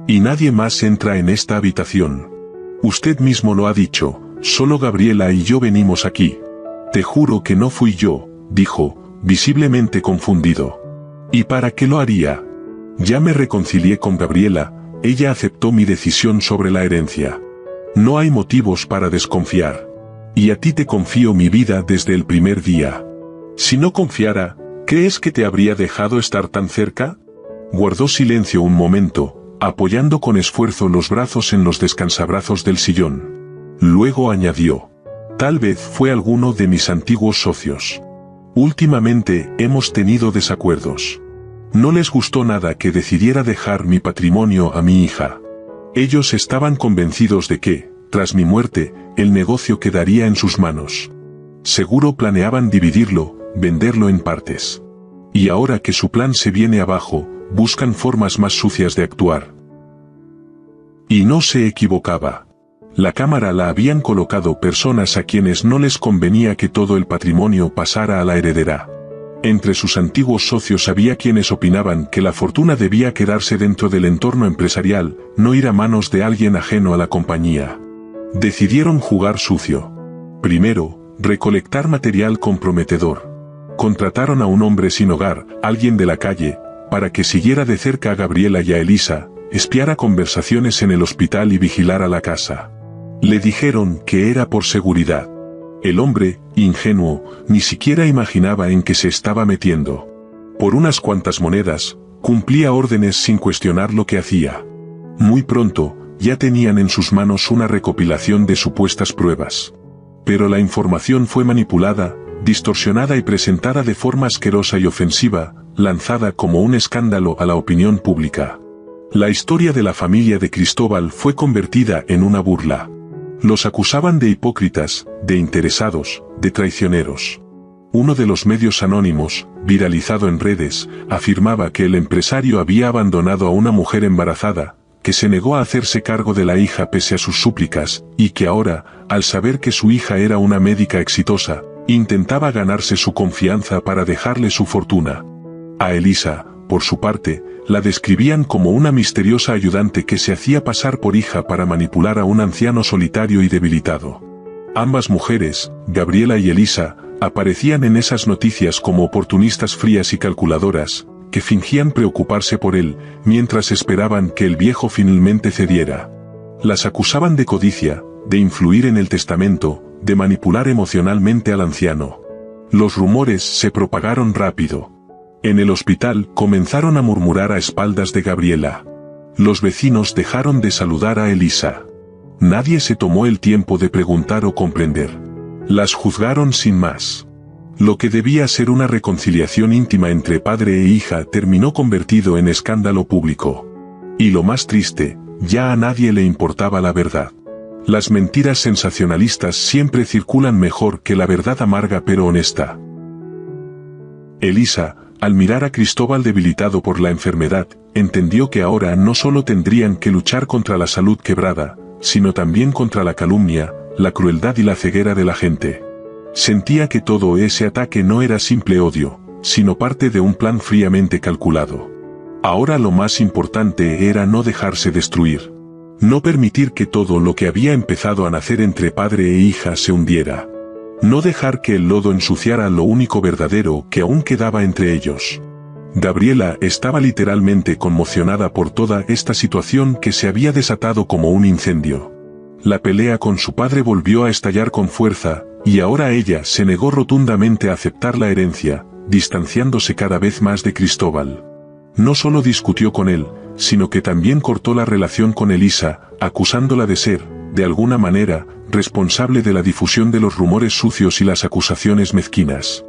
Y nadie más entra en esta habitación. Usted mismo lo ha dicho, solo Gabriela y yo venimos aquí. Te juro que no fui yo, dijo, visiblemente confundido. ¿Y para qué lo haría? Ya me reconcilié con Gabriela, ella aceptó mi decisión sobre la herencia. No hay motivos para desconfiar. Y a ti te confío mi vida desde el primer día. Si no confiara, ¿crees que te habría dejado estar tan cerca? Guardó silencio un momento, apoyando con esfuerzo los brazos en los descansabrazos del sillón. Luego añadió: tal vez fue alguno de mis antiguos socios. Últimamente hemos tenido desacuerdos. No les gustó nada que decidiera dejar mi patrimonio a mi hija. Ellos estaban convencidos de que, tras mi muerte, el negocio quedaría en sus manos. Seguro planeaban dividirlo, venderlo en partes. Y ahora que su plan se viene abajo, buscan formas más sucias de actuar. Y no se equivocaba. La cámara la habían colocado personas a quienes no les convenía que todo el patrimonio pasara a la heredera. Entre sus antiguos socios había quienes opinaban que la fortuna debía quedarse dentro del entorno empresarial, no ir a manos de alguien ajeno a la compañía. Decidieron jugar sucio. Primero, recolectar material comprometedor. Contrataron a un hombre sin hogar, alguien de la calle, para que siguiera de cerca a Gabriela y a Elisa, espiara conversaciones en el hospital y vigilara la casa. Le dijeron que era por seguridad. El hombre, ingenuo, ni siquiera imaginaba en qué se estaba metiendo. Por unas cuantas monedas, cumplía órdenes sin cuestionar lo que hacía. Muy pronto, ya tenían en sus manos una recopilación de supuestas pruebas. Pero la información fue manipulada, distorsionada y presentada de forma asquerosa y ofensiva, lanzada como un escándalo a la opinión pública. La historia de la familia de Cristóbal fue convertida en una burla. Los acusaban de hipócritas, de interesados, de traicioneros. Uno de los medios anónimos, viralizado en redes, afirmaba que el empresario había abandonado a una mujer embarazada, que se negó a hacerse cargo de la hija pese a sus súplicas, y que ahora, al saber que su hija era una médica exitosa, intentaba ganarse su confianza para dejarle su fortuna. A Elisa, por su parte, la describían como una misteriosa ayudante que se hacía pasar por hija para manipular a un anciano solitario y debilitado. Ambas mujeres, Gabriela y Elisa, aparecían en esas noticias como oportunistas frías y calculadoras, que fingían preocuparse por él, mientras esperaban que el viejo finalmente cediera. Las acusaban de codicia, de influir en el testamento, de manipular emocionalmente al anciano. Los rumores se propagaron rápido. En el hospital comenzaron a murmurar a espaldas de Gabriela. Los vecinos dejaron de saludar a Elisa. Nadie se tomó el tiempo de preguntar o comprender. Las juzgaron sin más. Lo que debía ser una reconciliación íntima entre padre e hija terminó convertido en escándalo público. Y lo más triste, ya a nadie le importaba la verdad. Las mentiras sensacionalistas siempre circulan mejor que la verdad amarga pero honesta. Elisa, al mirar a Cristóbal debilitado por la enfermedad, entendió que ahora no solo tendrían que luchar contra la salud quebrada, sino también contra la calumnia, la crueldad y la ceguera de la gente. Sentía que todo ese ataque no era simple odio, sino parte de un plan fríamente calculado. Ahora lo más importante era no dejarse destruir. No permitir que todo lo que había empezado a nacer entre padre e hija se hundiera. No dejar que el lodo ensuciara lo único verdadero que aún quedaba entre ellos. Gabriela estaba literalmente conmocionada por toda esta situación que se había desatado como un incendio. La pelea con su padre volvió a estallar con fuerza, y ahora ella se negó rotundamente a aceptar la herencia, distanciándose cada vez más de Cristóbal. No solo discutió con él, sino que también cortó la relación con Elisa, acusándola de ser, de alguna manera, responsable de la difusión de los rumores sucios y las acusaciones mezquinas.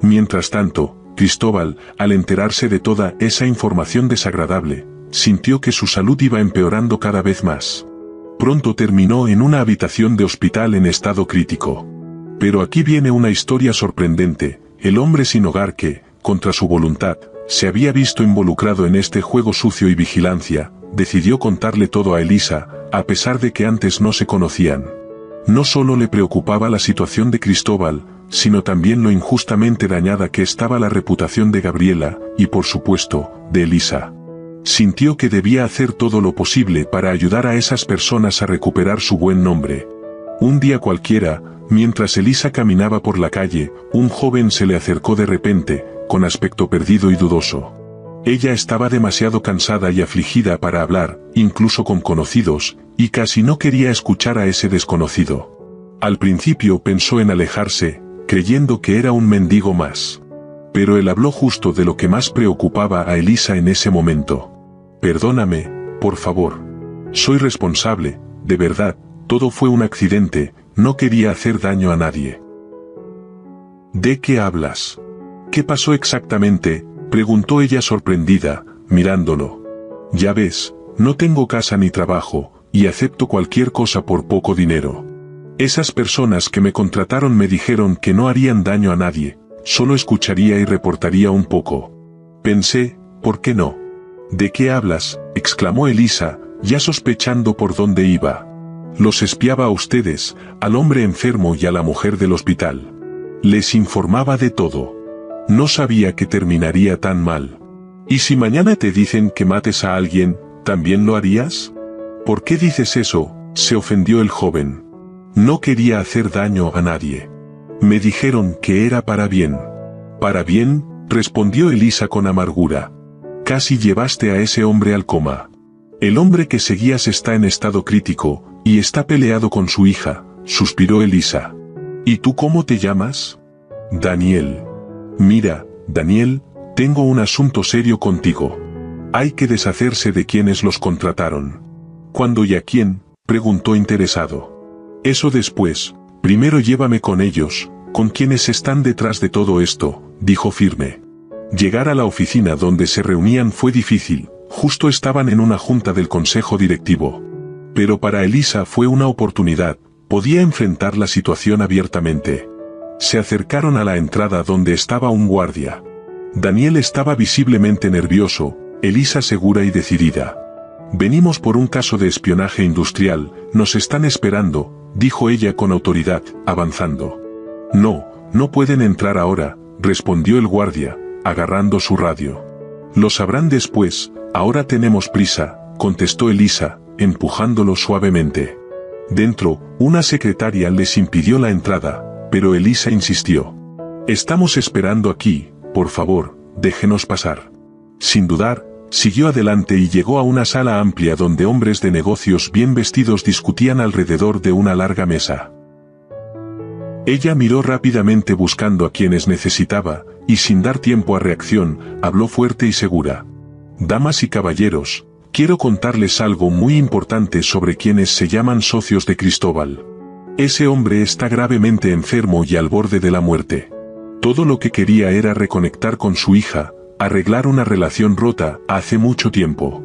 Mientras tanto, Cristóbal, al enterarse de toda esa información desagradable, sintió que su salud iba empeorando cada vez más. Pronto terminó en una habitación de hospital en estado crítico. Pero aquí viene una historia sorprendente. El hombre sin hogar que, contra su voluntad, se había visto involucrado en este juego sucio y vigilancia, decidió contarle todo a Elisa, a pesar de que antes no se conocían. No solo le preocupaba la situación de Cristóbal, sino también lo injustamente dañada que estaba la reputación de Gabriela, y por supuesto, de Elisa. Sintió que debía hacer todo lo posible para ayudar a esas personas a recuperar su buen nombre. Un día cualquiera, mientras Elisa caminaba por la calle, un joven se le acercó de repente, con aspecto perdido y dudoso. Ella estaba demasiado cansada y afligida para hablar, incluso con conocidos, y casi no quería escuchar a ese desconocido. Al principio pensó en alejarse, creyendo que era un mendigo más. Pero él habló justo de lo que más preocupaba a Elisa en ese momento. «Perdóname, por favor. Soy responsable, de verdad, todo fue un accidente, no quería hacer daño a nadie». «¿De qué hablas? ¿Qué pasó exactamente?», preguntó ella sorprendida, mirándolo. «Ya ves, no tengo casa ni trabajo, y acepto cualquier cosa por poco dinero. Esas personas que me contrataron me dijeron que no harían daño a nadie, solo escucharía y reportaría un poco. Pensé, ¿por qué no?». «¿De qué hablas?», exclamó Elisa, ya sospechando por dónde iba. «Los espiaba a ustedes, al hombre enfermo y a la mujer del hospital. Les informaba de todo. No sabía que terminaría tan mal. ¿Y si mañana te dicen que mates a alguien, también lo harías?». «¿Por qué dices eso?», se ofendió el joven. «No quería hacer daño a nadie. Me dijeron que era para bien». «¿Para bien?», respondió Elisa con amargura. «Casi llevaste a ese hombre al coma. El hombre que seguías está en estado crítico, y está peleado con su hija», suspiró Elisa. «¿Y tú cómo te llamas?». «Daniel». «Mira, Daniel, tengo un asunto serio contigo. Hay que deshacerse de quienes los contrataron». «¿Cuándo y a quién?», preguntó interesado. «Eso después, primero llévame con ellos, con quienes están detrás de todo esto», dijo firme. Llegar a la oficina donde se reunían fue difícil, justo estaban en una junta del consejo directivo. Pero para Elisa fue una oportunidad, podía enfrentar la situación abiertamente. Se acercaron a la entrada donde estaba un guardia. Daniel estaba visiblemente nervioso, Elisa segura y decidida. «Venimos por un caso de espionaje industrial, nos están esperando», dijo ella con autoridad, avanzando. «No, no pueden entrar ahora», respondió el guardia, agarrando su radio. «Lo sabrán después, ahora tenemos prisa», contestó Elisa, empujándolo suavemente. Dentro, una secretaria les impidió la entrada, pero Elisa insistió. «Estamos esperando aquí, por favor, déjenos pasar». Sin dudar, siguió adelante y llegó a una sala amplia donde hombres de negocios bien vestidos discutían alrededor de una larga mesa. Ella miró rápidamente buscando a quienes necesitaba, y sin dar tiempo a reacción, habló fuerte y segura. «Damas y caballeros, quiero contarles algo muy importante sobre quienes se llaman socios de Cristóbal. Ese hombre está gravemente enfermo y al borde de la muerte. Todo lo que quería era reconectar con su hija, arreglar una relación rota hace mucho tiempo».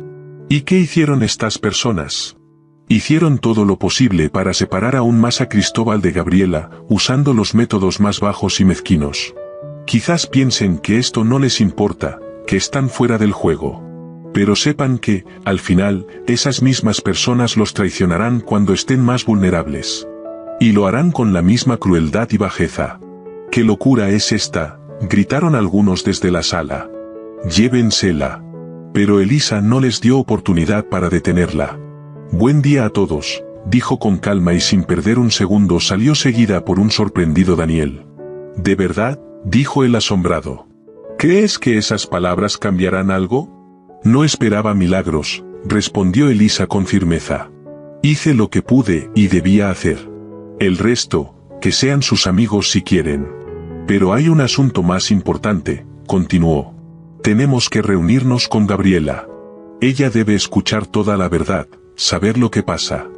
«¿Y qué hicieron estas personas?». «Hicieron todo lo posible para separar aún más a Cristóbal de Gabriela, usando los métodos más bajos y mezquinos. Quizás piensen que esto no les importa, que están fuera del juego. Pero sepan que, al final, esas mismas personas los traicionarán cuando estén más vulnerables. Y lo harán con la misma crueldad y bajeza. ¿Qué locura es esta?, gritaron algunos desde la sala. Llévensela. Pero Elisa no les dio oportunidad para detenerla. Buen día a todos, dijo con calma y sin perder un segundo salió seguida por un sorprendido Daniel. ¿De verdad?, dijo el asombrado. ¿Crees que esas palabras cambiarán algo? No esperaba milagros, respondió Elisa con firmeza. Hice lo que pude y debía hacer. El resto, que sean sus amigos si quieren. Pero hay un asunto más importante, continuó. Tenemos que reunirnos con Gabriela. Ella debe escuchar toda la verdad, saber lo que pasa.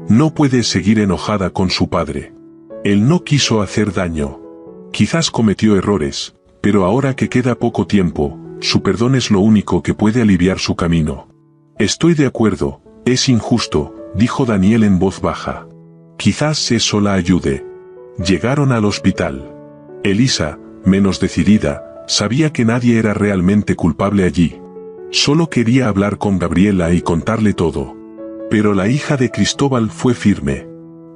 No puede seguir enojada con su padre. Él no quiso hacer daño. Quizás cometió errores, pero ahora que queda poco tiempo, su perdón es lo único que puede aliviar su camino. Estoy de acuerdo, es injusto, dijo Daniel en voz baja. Quizás eso la ayude. Llegaron al hospital. Elisa, menos decidida, sabía que nadie era realmente culpable allí. Solo quería hablar con Gabriela y contarle todo. Pero la hija de Cristóbal fue firme.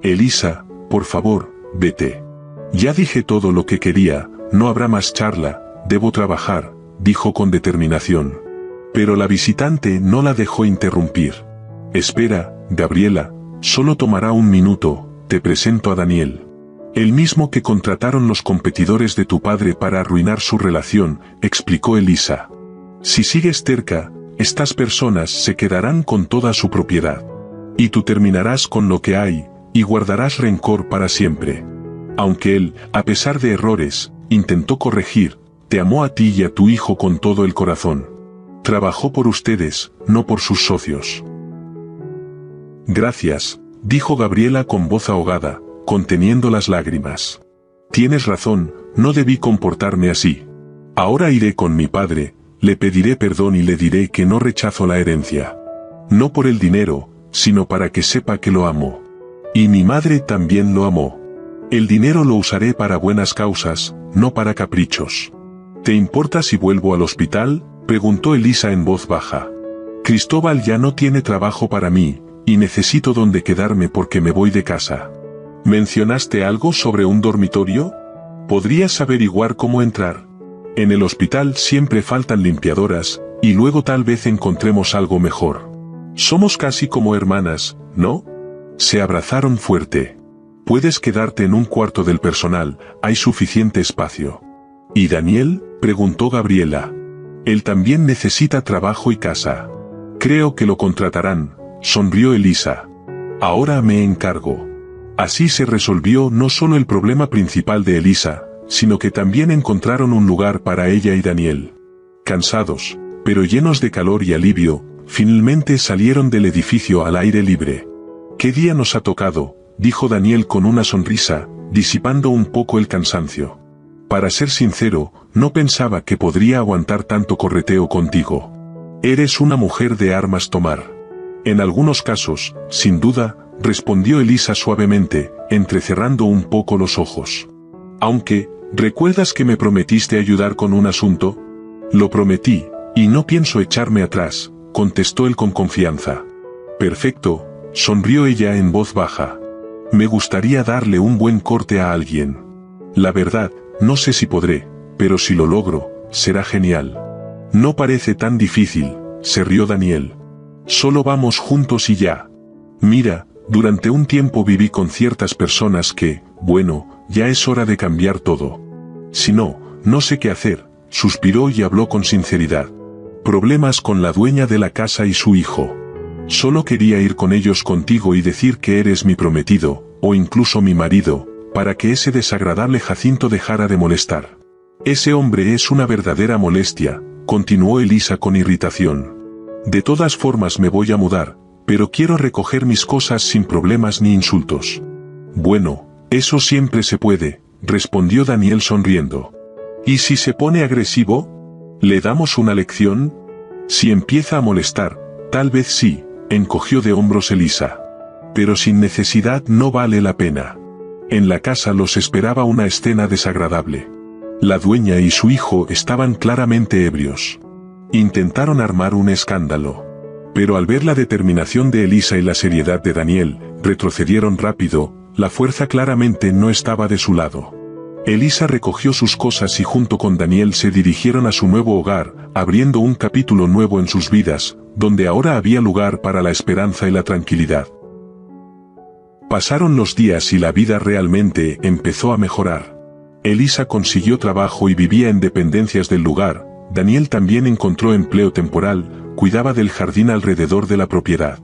Elisa, por favor, vete. Ya dije todo lo que quería, no habrá más charla, debo trabajar, dijo con determinación. Pero la visitante no la dejó interrumpir. Espera, Gabriela, solo tomará un minuto, te presento a Daniel. El mismo que contrataron los competidores de tu padre para arruinar su relación, explicó Elisa. Si sigues terca, estas personas se quedarán con toda su propiedad. Y tú terminarás con lo que hay, y guardarás rencor para siempre. Aunque él, a pesar de errores, intentó corregir, te amó a ti y a tu hijo con todo el corazón. Trabajó por ustedes, no por sus socios. Gracias, dijo Gabriela con voz ahogada, conteniendo las lágrimas. Tienes razón, no debí comportarme así. Ahora iré con mi padre, le pediré perdón y le diré que no rechazo la herencia. No por el dinero, sino para que sepa que lo amo. Y mi madre también lo amó. El dinero lo usaré para buenas causas, no para caprichos. ¿Te importa si vuelvo al hospital?, preguntó Elisa en voz baja. Cristóbal ya no tiene trabajo para mí, y necesito donde quedarme porque me voy de casa. ¿Mencionaste algo sobre un dormitorio? ¿Podrías averiguar cómo entrar? En el hospital siempre faltan limpiadoras, y luego tal vez encontremos algo mejor. Somos casi como hermanas, ¿no? Se abrazaron fuerte. Puedes quedarte en un cuarto del personal, hay suficiente espacio. ¿Y Daniel?, preguntó Gabriela. Él también necesita trabajo y casa. Creo que lo contratarán, sonrió Elisa. Ahora me encargo. Así se resolvió no solo el problema principal de Elisa, sino que también encontraron un lugar para ella y Daniel. Cansados, pero llenos de calor y alivio, finalmente salieron del edificio al aire libre. ¿Qué día nos ha tocado?, dijo Daniel con una sonrisa, disipando un poco el cansancio. Para ser sincero, no pensaba que podría aguantar tanto correteo contigo. Eres una mujer de armas tomar. En algunos casos, sin duda, respondió Elisa suavemente, entrecerrando un poco los ojos. Aunque, ¿recuerdas que me prometiste ayudar con un asunto? Lo prometí, y no pienso echarme atrás, contestó él con confianza. Perfecto, sonrió ella en voz baja. Me gustaría darle un buen corte a alguien. La verdad, no sé si podré, pero si lo logro, será genial. No parece tan difícil, se rió Daniel. Solo vamos juntos y ya. Mira, durante un tiempo viví con ciertas personas que, bueno, ya es hora de cambiar todo. Si no, no sé qué hacer, suspiró y habló con sinceridad. Problemas con la dueña de la casa y su hijo. Solo quería ir con ellos contigo y decir que eres mi prometido, o incluso mi marido, para que ese desagradable Jacinto dejara de molestar. Ese hombre es una verdadera molestia, continuó Elisa con irritación. De todas formas me voy a mudar, pero quiero recoger mis cosas sin problemas ni insultos. Bueno, eso siempre se puede, respondió Daniel sonriendo. ¿Y si se pone agresivo? ¿Le damos una lección? Si empieza a molestar, tal vez sí, encogió de hombros Elisa. Pero sin necesidad no vale la pena. En la casa los esperaba una escena desagradable. La dueña y su hijo estaban claramente ebrios. Intentaron armar un escándalo. Pero al ver la determinación de Elisa y la seriedad de Daniel, retrocedieron rápido, la fuerza claramente no estaba de su lado. Elisa recogió sus cosas y junto con Daniel se dirigieron a su nuevo hogar, abriendo un capítulo nuevo en sus vidas, donde ahora había lugar para la esperanza y la tranquilidad. Pasaron los días y la vida realmente empezó a mejorar. Elisa consiguió trabajo y vivía en dependencias del lugar. Daniel también encontró empleo temporal, cuidaba del jardín alrededor de la propiedad.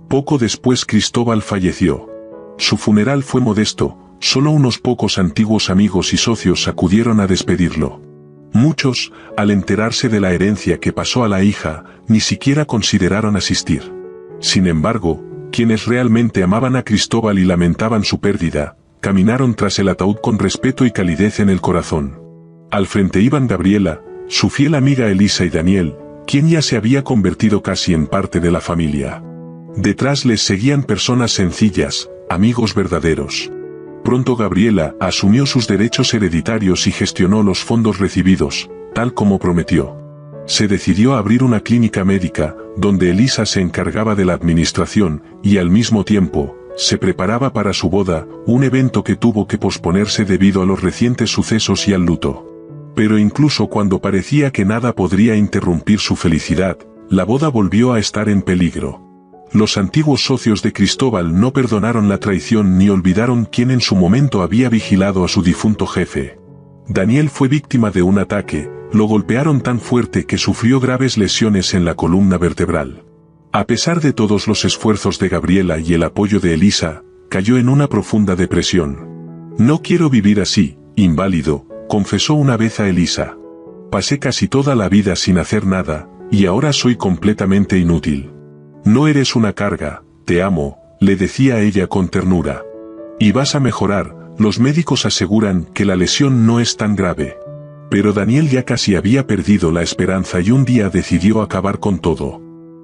Poco después Cristóbal falleció. Su funeral fue modesto, solo unos pocos antiguos amigos y socios acudieron a despedirlo. Muchos, al enterarse de la herencia que pasó a la hija, ni siquiera consideraron asistir. Sin embargo, quienes realmente amaban a Cristóbal y lamentaban su pérdida, caminaron tras el ataúd con respeto y calidez en el corazón. Al frente iban Gabriela, su fiel amiga Elisa y Daniel, quien ya se había convertido casi en parte de la familia. Detrás les seguían personas sencillas, amigos verdaderos. Pronto Gabriela asumió sus derechos hereditarios y gestionó los fondos recibidos, tal como prometió. Se decidió a abrir una clínica médica, donde Elisa se encargaba de la administración, y al mismo tiempo, se preparaba para su boda, un evento que tuvo que posponerse debido a los recientes sucesos y al luto. Pero incluso cuando parecía que nada podría interrumpir su felicidad, la boda volvió a estar en peligro. Los antiguos socios de Cristóbal no perdonaron la traición ni olvidaron quién en su momento había vigilado a su difunto jefe. Daniel fue víctima de un ataque, lo golpearon tan fuerte que sufrió graves lesiones en la columna vertebral. A pesar de todos los esfuerzos de Gabriela y el apoyo de Elisa, cayó en una profunda depresión. No quiero vivir así, inválido, confesó una vez a Elisa. Pasé casi toda la vida sin hacer nada, y ahora soy completamente inútil. No eres una carga, te amo, le decía ella con ternura. Y vas a mejorar, los médicos aseguran que la lesión no es tan grave. Pero Daniel ya casi había perdido la esperanza y un día decidió acabar con todo.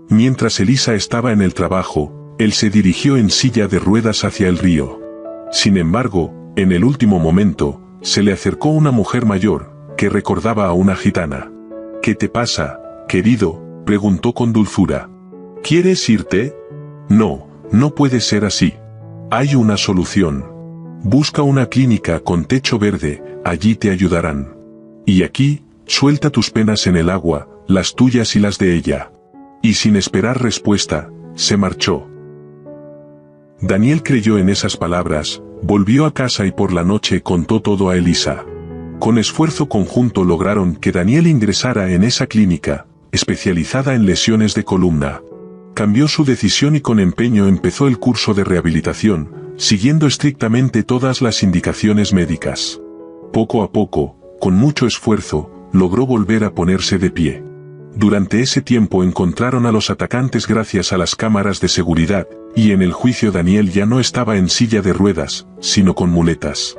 Mientras Elisa estaba en el trabajo, él se dirigió en silla de ruedas hacia el río. Sin embargo, en el último momento, se le acercó una mujer mayor, que recordaba a una gitana. ¿Qué te pasa, querido?, preguntó con dulzura. ¿Quieres irte? No, no puede ser así. Hay una solución. Busca una clínica con techo verde, allí te ayudarán. Y aquí, suelta tus penas en el agua, las tuyas y las de ella. Y sin esperar respuesta, se marchó. Daniel creyó en esas palabras, volvió a casa y por la noche contó todo a Elisa. Con esfuerzo conjunto lograron que Daniel ingresara en esa clínica, especializada en lesiones de columna. Cambió su decisión y con empeño empezó el curso de rehabilitación, siguiendo estrictamente todas las indicaciones médicas. Poco a poco, con mucho esfuerzo, logró volver a ponerse de pie. Durante ese tiempo encontraron a los atacantes gracias a las cámaras de seguridad, y en el juicio Daniel ya no estaba en silla de ruedas, sino con muletas.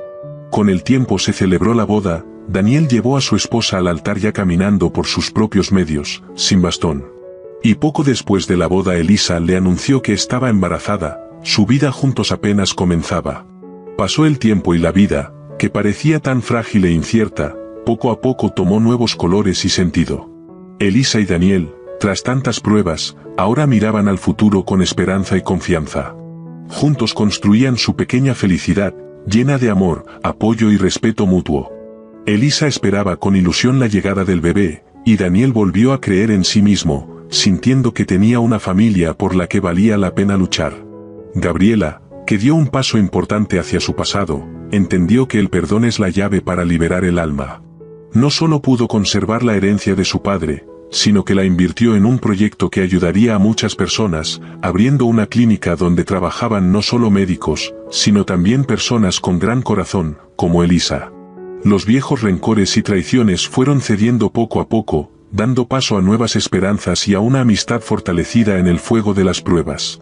Con el tiempo se celebró la boda, Daniel llevó a su esposa al altar ya caminando por sus propios medios, sin bastón. Y poco después de la boda Elisa le anunció que estaba embarazada, su vida juntos apenas comenzaba. Pasó el tiempo y la vida, que parecía tan frágil e incierta, poco a poco tomó nuevos colores y sentido. Elisa y Daniel, tras tantas pruebas, ahora miraban al futuro con esperanza y confianza. Juntos construían su pequeña felicidad, llena de amor, apoyo y respeto mutuo. Elisa esperaba con ilusión la llegada del bebé, y Daniel volvió a creer en sí mismo, sintiendo que tenía una familia por la que valía la pena luchar. Gabriela, que dio un paso importante hacia su pasado, entendió que el perdón es la llave para liberar el alma. No solo pudo conservar la herencia de su padre, sino que la invirtió en un proyecto que ayudaría a muchas personas, abriendo una clínica donde trabajaban no solo médicos, sino también personas con gran corazón, como Elisa. Los viejos rencores y traiciones fueron cediendo poco a poco, dando paso a nuevas esperanzas y a una amistad fortalecida en el fuego de las pruebas.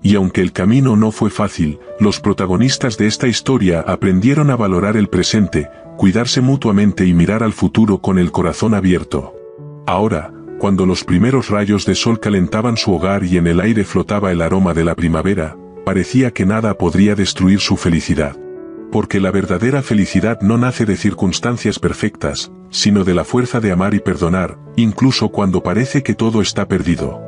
Y aunque el camino no fue fácil, los protagonistas de esta historia aprendieron a valorar el presente, cuidarse mutuamente y mirar al futuro con el corazón abierto. Ahora, cuando los primeros rayos de sol calentaban su hogar y en el aire flotaba el aroma de la primavera, parecía que nada podría destruir su felicidad. Porque la verdadera felicidad no nace de circunstancias perfectas, sino de la fuerza de amar y perdonar, incluso cuando parece que todo está perdido.